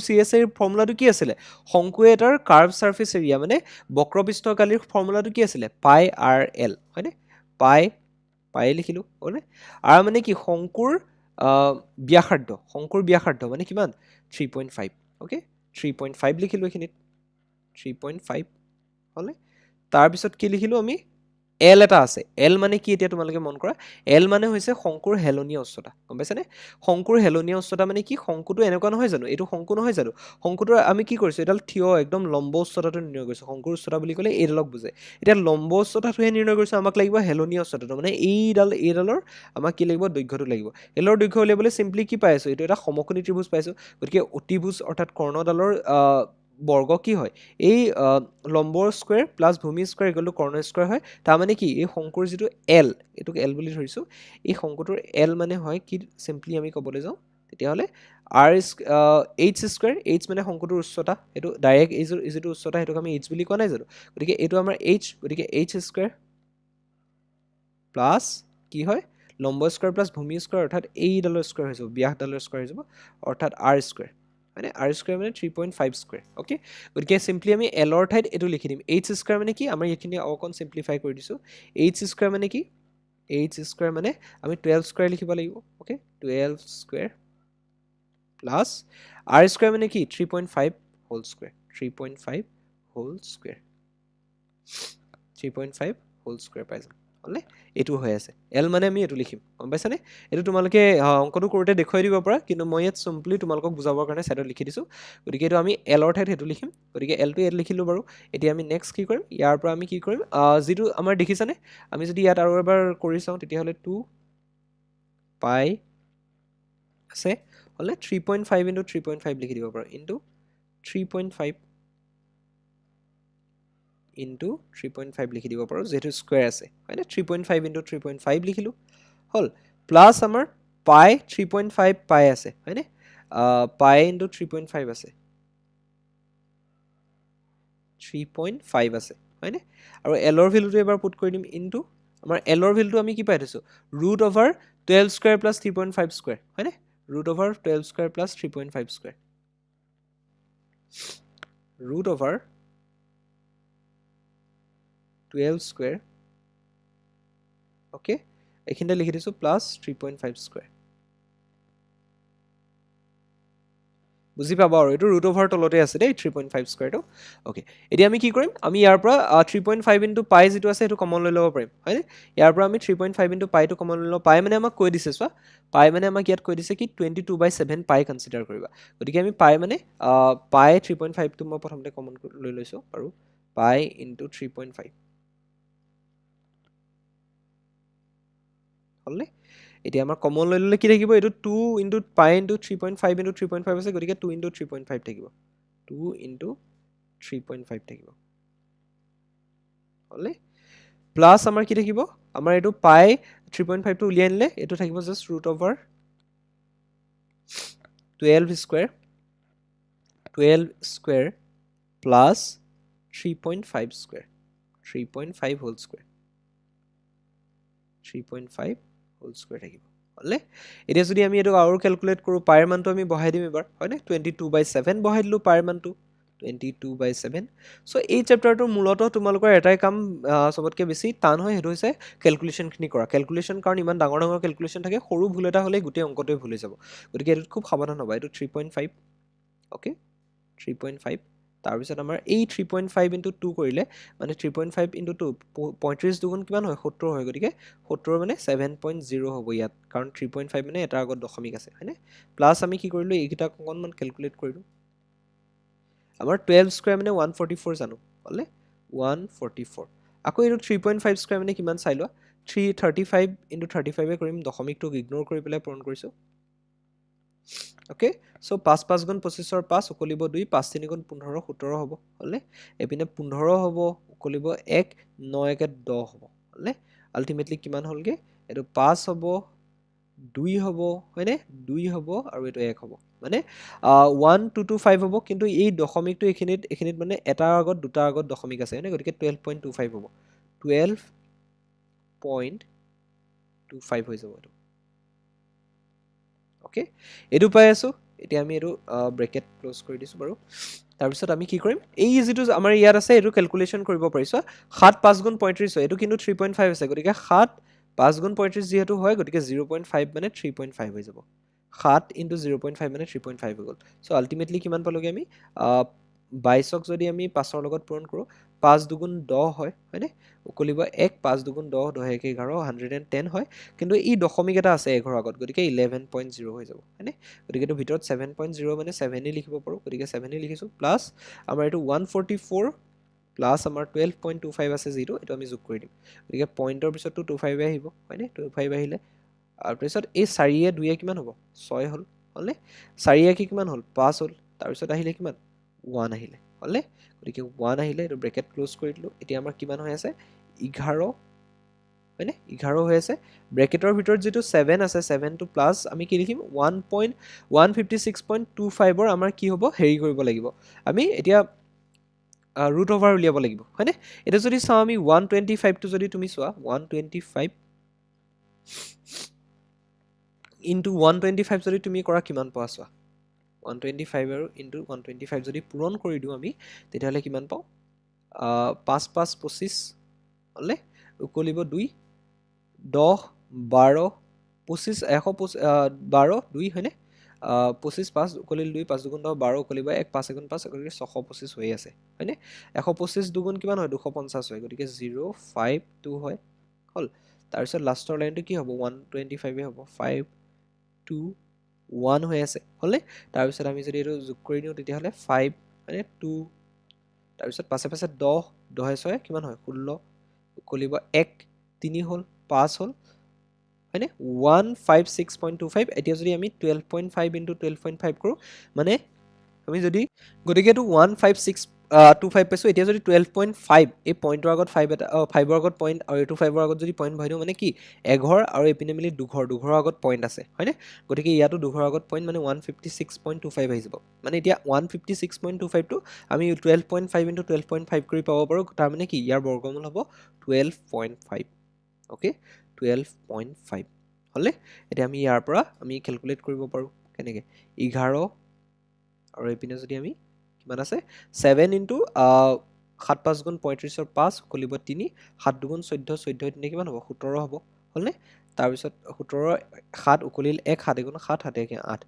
CSA এৰ ফৰ্মুলাটো কি আছিল শংকু এটাৰ কাৰ্ভ সাৰফেস এৰিয়া মানে বক্ৰপৃষ্ঠকালিৰ ফৰ্মুলাটো কি আছিল পাই r l হয়নে পাই লিখিলো হ'লনে r মানে কি শংকুৰ ব্যাসাৰ্ধ মানে কিমান 3.5 ওকে 3.5 লিখিলো এখিনিত 3.5 হ'লে তাৰ পিছত কি লিখিলো আমি L এটা আছে L মানে কি এতিয়া তোমালোকে মন কৰা L মানে হৈছে শংকুৰ হেলনীয়া উচ্চতা গম পাইছানে শংকুৰ হেলনীয়া উচ্চতা মানে কি শংকুটো এনেকুৱা নহয় জানো এইটো শংকু নহয় জানো শংকুটো আমি কি কৰিছো এডাল থিয় একদম লম্ব উচ্চতাটো নিৰ্ণয় কৰিছো শংকুৰ উচ্চতা বুলি ক'লে এইডালক বুজায় এতিয়া লম্ব উচ্চতাটোহে নিৰ্ণয় কৰিছো আমাক লাগিব হেলনীয়া উচ্চতাটো মানে এইডালৰ আমাক কি লাগিব দৈৰ্ঘ্যটো লাগিব এলৰ দৈৰ্ঘ্য উলিয়াবলৈ সিম্পলি কি পাইছো এইটো এটা সমকোণী ত্ৰিভুজ পাইছো গতিকে অতিভুজ অৰ্থাৎ কৰ্ণডালৰ বৰ্গ কি হয় এই লম্ব স্কয়াৰ প্লাস ভূমি স্কয়াৰ ইকুৱেল টু কৰ্ণ স্কয়াৰ হয় তাৰ মানে কি এই শংকুৰ যিটো L এটোক L বুলি ধৰিছো এই শংকুটোৰ L মানে হয় কি সিম্পলি আমি ক'বলৈ যাওঁ তেতিয়া হলে r h স্কয়াৰ h মানে শংকুটোৰ উচ্চতা এটো ডাইৰেক্ট এই যিটো উচ্চতা হেতুক আমি h বুলি কোৱা নাই জানো গতিকে এটো আমাৰ h গতিকে h স্কয়াৰ প্লাস কি হয় লম্ব স্কয়াৰ প্লাস ভূমি স্কয়াৰ অৰ্থাৎ এই ডালৰ স্কয়াৰ হৈ যাব ব্যাসডালৰ স্কয়াৰ হৈ যাব অৰ্থাৎ r স্কয়াৰ মানে r স্কয়াৰ মানে 3.5 স্কয়াৰ ওকে গতিকে সিম্পলি আমি l অৰ ঠাইত এটো লিখি দিম h স্কয়াৰ মানে কি আমাৰ এইখিনি অকন সিম্পলিফাই কৰি দিছো h স্কয়াৰ মানে কি h স্কয়াৰ মানে আমি 12 স্কয়াৰ লিখিব লাগিব okay 12 square plus r square মানে কি 3.5 whole square 3.5 whole square 3.5 whole square পাই যাম হলে এটো হৈ আছে l মানে আমি এটো লিখিম গম পাইছানে এটো তোমালোকে অংকটো কৰোতে দেখুৱাই দিব পাৰা কিন্তু মই ইয়াত সিম্পলি তোমালোকক বুজাবৰ কাৰণে সাইডত লিখি দিছো গতিকে এটো আমি l অৰ ঠাইত হেতু লিখিম গতিকে l টো ইয়াত লিখিলো বাৰু এতিয়া আমি নেক্সট কি কৰিম ইয়াৰ পৰা আমি কি কৰিম যেটো আমাৰ দেখিছানে আমি যদি ইয়াত আৰু এবাৰ কৰি চাও তেতিয়া হলে 2 পাই আছে হলে 3.5 into 3.5 লিখি দিব পাৰো into 3.5 into 3.5 লিখি দিব পাৰো যেটো স্কয়াৰ আছে হয়নে 3.5 into 3.5 লিখিলো হল প্লাস আমাৰ পাই 3.5 পাই আছে হয়নে পাই into 3.5 আছে 3.5 আছে হয়নে আৰু l ৰ ভ্যালুটো এবাৰ পুট কৰি দিম into আমাৰ l ৰ ভ্যালুটো আমি কি পাই থৈছো √12 স্কয়াৰ প্লাস 3.5 স্কয়াৰ হয়নে √12 square plus 3.5 square √12 square okay এখিনতে লিখি দিছো প্লাস 3.5 স্কয়াৰ বুজি পাবা আৰু এটো √over তলতে আছে দেই 3.5 স্কয়াৰটো ওকে এতিয়া আমি কি কৰিম আমি ইয়াৰ পৰা 3.5 into পাই যেটো আছে এটো কমন লৈ ল'ব পাৰিম হয়নে ইয়াৰ পৰা আমি 3.5 into পাই টো কমন লৈ লও পাই মানে আমাক কৈ দিছে চোৱা পাই মানে আমাক ইয়াত কৈ দিছে কি 22/7 পাই কনসিডাৰ কৰিবা গতিকে আমি পাই মানে পাই 3.5 টো মই প্ৰথমতে কমন লৈ লৈছো আৰু পাই into 3.5 হলনে এতিয়া আমাৰ কমন লৈ ললে কি থাকিব এটো 2 into pi into 3.5 into 3.5 আছে গতিকে 2 into 3.5 থাকিব 2 into 3.5 থাকিব হলে প্লাস আমাৰ কি থাকিব আমাৰ এটো pi 3.5 টো উলিয়াই নিলে এটো থাকিব just √12 square plus 3.5 square 3.5 whole square 3.5 whole square থাকিব হলে এতিয়া যদি আমি এটো আৰু ক্যালকুলেট কৰো পাইৰ মানটো আমি বহাই দিম এবাৰ হয়নে 22/7 বহাই দিলো পাইৰ মানটো 22/7 সো এই চ্যাপ্টাৰটোৰ মূলত তোমালোকৰ এটাই কাম সবতকে বেছি টান হয় হেতু হৈছে ক্যালকুলেশন খিনি কৰা ক্যালকুলেশন কাৰণ ইমান ডাঙৰ ডাঙৰ ক্যালকুলেশন থাকে সৰু ভুল এটা হলে গোটেই অংকটোই ভুল হৈ যাব গতিকে এটো খুব সাৱধান হ'বা এটো 3.5 ওকে 3.5 তাৰ পিছত আমাৰ এই 3.5 into 2 কৰিলে মানে 3.5 into 2 35 দুগুণ কিমান হয় 70 হয় গতিকে 70 মানে 7.0 হ'ব ইয়াত কাৰণ 3.5 মানে এটা আগত দশমিক আছে হয়নে প্লাস আমি কি কৰিলো এইকিটা অকনমান ক্যালকুলেট কৰিলো আমাৰ 12 স্কয়াৰ মানে 144 জানো হলে 144 আকৌ এটো 3.5 স্কয়াৰ মানে কিমান চাই লোৱা 335 into 35 এ কৰিম দশমিকটোক ইগনোৰ কৰি পেলাই পূৰণ কৰিছো ওকে সো 5 5 গুণ 25 ৰ 5 উকলিব 2 5 3 গুণ 15 17 হ'ব হলে এপিনে 15 হ'ব উকলিব 1 9 1 10 হ'ব হলে আলটিমেটলি কিমান হ'লগে এটো 5 হ'ব 2 হ'ব হয়নে 2 হ'ব আৰু এইটো 1 হ'ব মানে 1 2 2 5 হ'ব কিন্তু এই দশমিকটো এখিনিত মানে এটাৰ আগত দুটাৰ আগত দশমিক আছে হয়নে গতিকে 12.25 হ'ব 12.25 হৈ যাব এইটো ওকে এইটো পাই আছো এতিয়া আমি এইটো ব্ৰেকেট ক্লোজ কৰি দিছো বাৰু তাৰপিছত আমি কি কৰিম এই যিটো আমাৰ ইয়াত আছে এইটো ক্যালকুলেশন কৰিব পাৰিছো 7 5 গুণ 35 হয় এইটো কিন্তু 3.5 আছে গতিকে 7 5 গুণ 35 যেহেতু হয় গতিকে 0.5 মানে 3.5 হৈ যাব 7 into 0.5 মানে 3.5 হৈ গ'ল সো আলটিমেটলি কিমান পালোগে আমি 22ক যদি আমি 5ৰ লগত পূৰণ কৰো 5 দুগুণ 10 হয় হয়নে উকলিব 1 5 দুগুণ 10 10 1 11 110 হয় কিন্তু এই দশমিক এটা আছে 1 আগত গতিকে 11.0 হৈ যাব হয়নে গতিকে এটো ভিতৰত 7.0 মানে 7 এ লিখিব পাৰো গতিকে 7 এ লিখিছো প্লাস আমাৰ এটো 144 প্লাস আমাৰ 12.25 আছে যেটো এটো আমি যোগ কৰি দিম গতিকে পইণ্টৰ পিছতটো 25 আহিব হয়নে 25 আহিলে আৰু পিছত এই 4 এ 2 এ কিমান হ'ব 6 হ'ল হলনে 4 এ কিমান হ'ল 5 হ'ল তাৰ পিছত আহিলে কিমান 1 আহিলে হলনে গতিকে 1 আহিলে এটো ব্ৰেকেট ক্লোজ কৰি দিলো এতিয়া আমাৰ কিমান হৈ আছে 11 হয়নে 11 হৈ আছে ব্ৰেকেটৰ ভিতৰত যেটো 7 আছে 7 টো প্লাস আমি কি লিখিম 1.156.25 ৰ আমাৰ কি হ'ব হেৰি কৰিব লাগিব আমি এতিয়া root over উলিয়াব লাগিব হয়নে এটা যদি চাও আমি 125 টো যদি তুমি চোৱা 125 into 125 যদি তুমি কৰা কিমান পোৱা চোৱা 125 আৰু into 125 যদি পূৰণ কৰি দিও আমি তেতিয়াহলে কিমান পাও 5 5 25 হলে উকলিব 2 10 12 25 112 2 হয়নে 25 5 উকলিল 2 5 দুগুণ 10 12 উকলিব 1 5 1 5 গতিকে 625 হৈ আছে হয়নে 125 দুগুণ কিমান হয় 250 হয় গতিকে 052 হয় হল তাৰ পিছত লাষ্টৰ লাইনটো কি হ'ব 125 এ হ'ব 5 2 1 হৈ আছে হলে তাৰ পিছত আমি যদি এটো যোগ কৰি দিও তেতিয়াহলে 5 মানে 2 তাৰ পিছত পাছে পাছে 10 10 6 কিমান হয় 16 উকলিব 1 3 হ'ল 5 হ'ল হয়নে 156.25 এতিয়া যদি আমি 12.5 into 12.5 কৰো মানে আমি যদি গতিকে এটো 15625 পাইছো এতিয়া যদি 12.5 এই পইণ্টৰ আগত 5 এটা 5 ৰ আগত পইণ্ট আৰু এটো 5 ৰ আগত যদি পইণ্ট ভৰাই দিও মানে কি এঘৰ আৰু এপিনে মিলি দুঘৰ আগত পইণ্ট আছে হয়নে গতিকে ইয়াতো দুঘৰ আগত পইণ্ট মানে 156.25 আহি যাব মানে এতিয়া 156.25 টো আমি 12.5 into 12.5 কৰি পাব পাৰো তাৰ মানে কি ইয়াৰ বৰ্গমূল হ'ব 12.5 ওকে 12.5 হলে এতিয়া আমি ইয়াৰ পৰা আমি ক্যালকুলেট কৰিব পাৰো কেনেকে 11 আৰু এপিনে যদি আমি কিমান আছে 7 into 7 5 গুণ 35 ৰ 5 কলিব 3 7 দুগুণ 14 14 3 কিমান হ'ব 17 হ'ব হলনে তাৰ পিছত 17 7 উকলিল 1 7 গুণ 7 7 1 8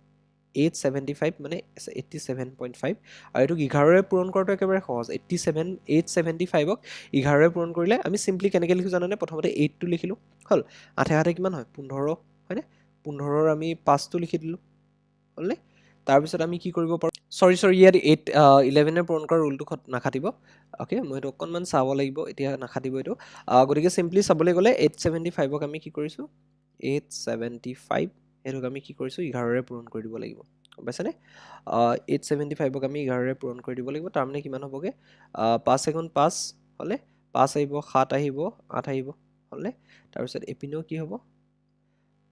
875 মানে 87.5 আৰু এটো 11 ৰে পূৰণ কৰাটো একেবাৰে সহজ 875ক 11 ৰে পূৰণ কৰিলে আমি সিম্পলি কেনেকে লিখো জানানে প্ৰথমতে 8 টো লিখিলো হল 8 8 কিমান হয় 15 হয়নে 15 ৰ আমি 5 টো লিখি দিলো হলনে তাৰ পিছত আমি কি কৰিব পাৰো সৰি ইয়াত 8 11 এ পূৰণ কৰা ৰুলটো নাখাটিব ওকে মই এটো অকনমান চাব লাগিব এতিয়া নাখাটিব এটো গতিকে সিম্পলি চাবলৈ গলে 875ক আমি কি কৰিছো 875 এটোক আমি কি কৰিছো 11 ৰে পূৰণ কৰি দিব লাগিব গম পাইছানে 875ক আমি 11 ৰে পূৰণ কৰি দিব লাগিব তাৰ মানে কিমান হ'বগে 5 গুণ 5 হলে 5 আহিব 7 আহিব 8 আহিব হলনে তাৰ পিছত এপিনেও কি হ'ব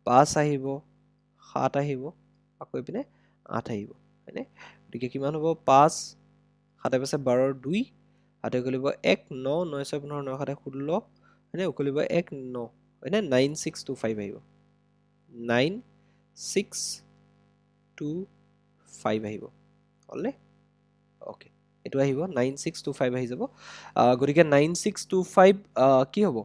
5 আহিব 7 আহিব আকৌ এপিনে 8 আহিব হয়নে গতিকে কিমান হ'ব 5 7 পাছে 12 ৰ 2 8 গলিব 1 9 9 6 15 9 7 16 হয়নে উকলিব 1 9 হয়নে 9625 আহিব 9625 আহিব হলনে ওকে এটো আহিব 9625 আহি যাব গতিকে 9625 কি হ'ব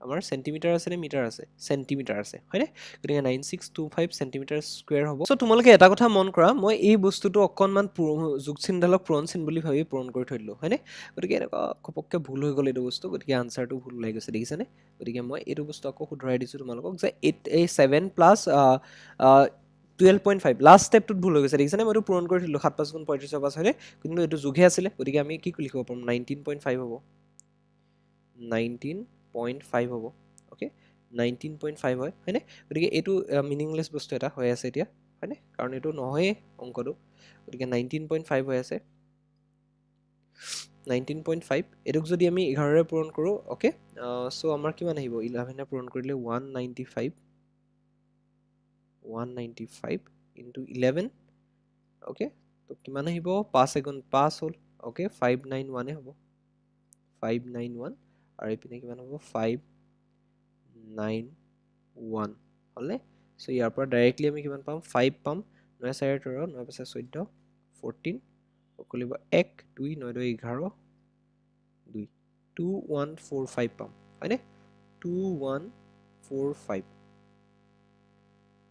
আমাৰ সেন্টিমিটাৰ আছে নে মিটাৰ আছে সেন্টিমিটাৰ আছে হয়নে গতিকে 9625 সেন্টিমিটাৰ স্কয়াৰ হ'ব সো তোমালোকে এটা কথা মন কৰা মই এই বস্তুটো অকনমান যোগচিনডালক পূৰণচিন বুলি ভাবি পূৰণ কৰি থৈ দিলো হয়নে গতিকে এনেকুৱা খপককে ভুল হৈ গ'ল এইটো বস্তু গতিকে আনসাৰটো ভুল ওলাই গৈছে দেখিছানে গতিকে মই এইটো বস্তু আকৌ শুধৰাই দিছো তোমালোকক যে 7 প্লাস 12.5 লাষ্ট স্টেপটোত ভুল হৈ গৈছে দেখিছানে মইটো পূৰণ কৰি থলো 7 5 গুণ 35 ৰ 5 হয়নে কিন্তু এটো যোগহে আছিলে গতিকে আমি কি লিখিব পাৰো 19.5 হ'ব 19.5 হ'ব ওকে 19.5 হয় হয়নে গতিকে এটো মিনিংলেস বস্তু এটা হৈ আছে এতিয়া হয়নে কাৰণ এটো নহয় অংকটো গতিকে 19.5 হৈ আছে 19.5 এটোক যদি আমি 11 ৰে পূৰণ কৰো ওকে সো আমাৰ কিমান আহিব 11 ৰে পূৰণ কৰিলে 195 195 into 11 ওকে তো কিমান আহিব 5 এগুণ 5 হ'ল ওকে 591 এ হ'ব 591 আৰু এইপিনে কিমান হ'ব 591 হ'লে সো ইয়াৰ পৰা ডাইৰেক্টলি আমি কিমান পাম 5 পাম 9 4 13 9 5 14 14 অকলিব 1 2 9 2 11 2 2145 পাম হয়নে 2145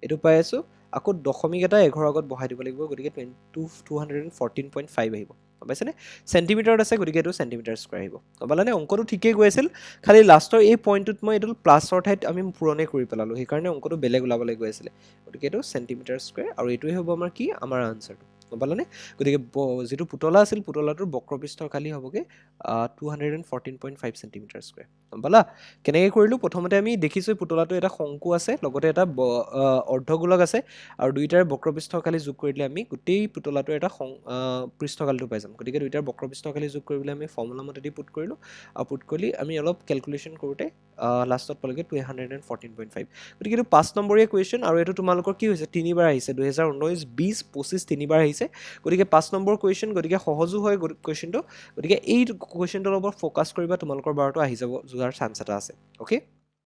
এটো পাই আছো আকৌ দশমিক এটা 11 আগত বহাই দিব লাগিব গতিকে 214.5 আহিব পাইছেনে সেন্টিমিটাৰত আছে গতিকে এটো সেন্টিমিটাৰ স্কয়াৰ আহিব গবালানে অংকটো ঠিকই গৈ আছিল খালি লাষ্টৰ এই পইণ্টটোত মই এটো প্লাছৰ ঠাইত আমি পুৰণে কৰি পেলালো সেই কাৰণে অংকটো বেলেগ ওলাবলৈ গৈ আছিল গতিকে এটো সেন্টিমিটাৰ স্কয়াৰ আৰু এটোই হ'ব আমাৰ কি আমাৰ আনসাৰটো গবালানে গতিকে যেটো পুতলা আছিল পুতলাটোৰ বক্ৰপৃষ্ঠৰ খালি হ'বগে 214.5 সেন্টিমিটাৰ স্কয়াৰ গবালা কেনেকৈ কৰিলো প্ৰথমতে আমি দেখিছো পুতলাটো এটা শংকু আছে লগতে এটা অৰ্ধগোলক আছে আৰু দুইটাৰ বক্ৰপৃষ্ঠৰ খালি যোগ কৰিলে আমি গোটেই পুতলাটোৰ এটা পৃষ্ঠকালটো পাই যাম গতিকে দুইটাৰ বক্ৰপৃষ্ঠৰ খালি যোগ কৰিবলৈ আমি ফৰ্মুলা মতেদি পুট কৰিলো আৰু পুট কৰি আমি অলপ ক্যালকুলেশন কৰোতে লাষ্টত পালগে 214.5 গতিকে এটো 5 নম্বৰীয়া কোৱেশ্চন আৰু এটো তোমালোকৰ কি হৈছে তিনিবাৰ আহিছে 2019 20 25 তিনিবাৰ আহিছে গতিকে 5 নম্বৰ কোৱেশ্চন গতিকে সহজো হয় কোৱেশ্চনটো গতিকে এই কোৱেশ্চনটোৰ ওপৰত ফোকাস কৰিবা তোমালোকৰ বাৰটো আহি যাব যোৱাৰ চান্স এটা আছে ওকে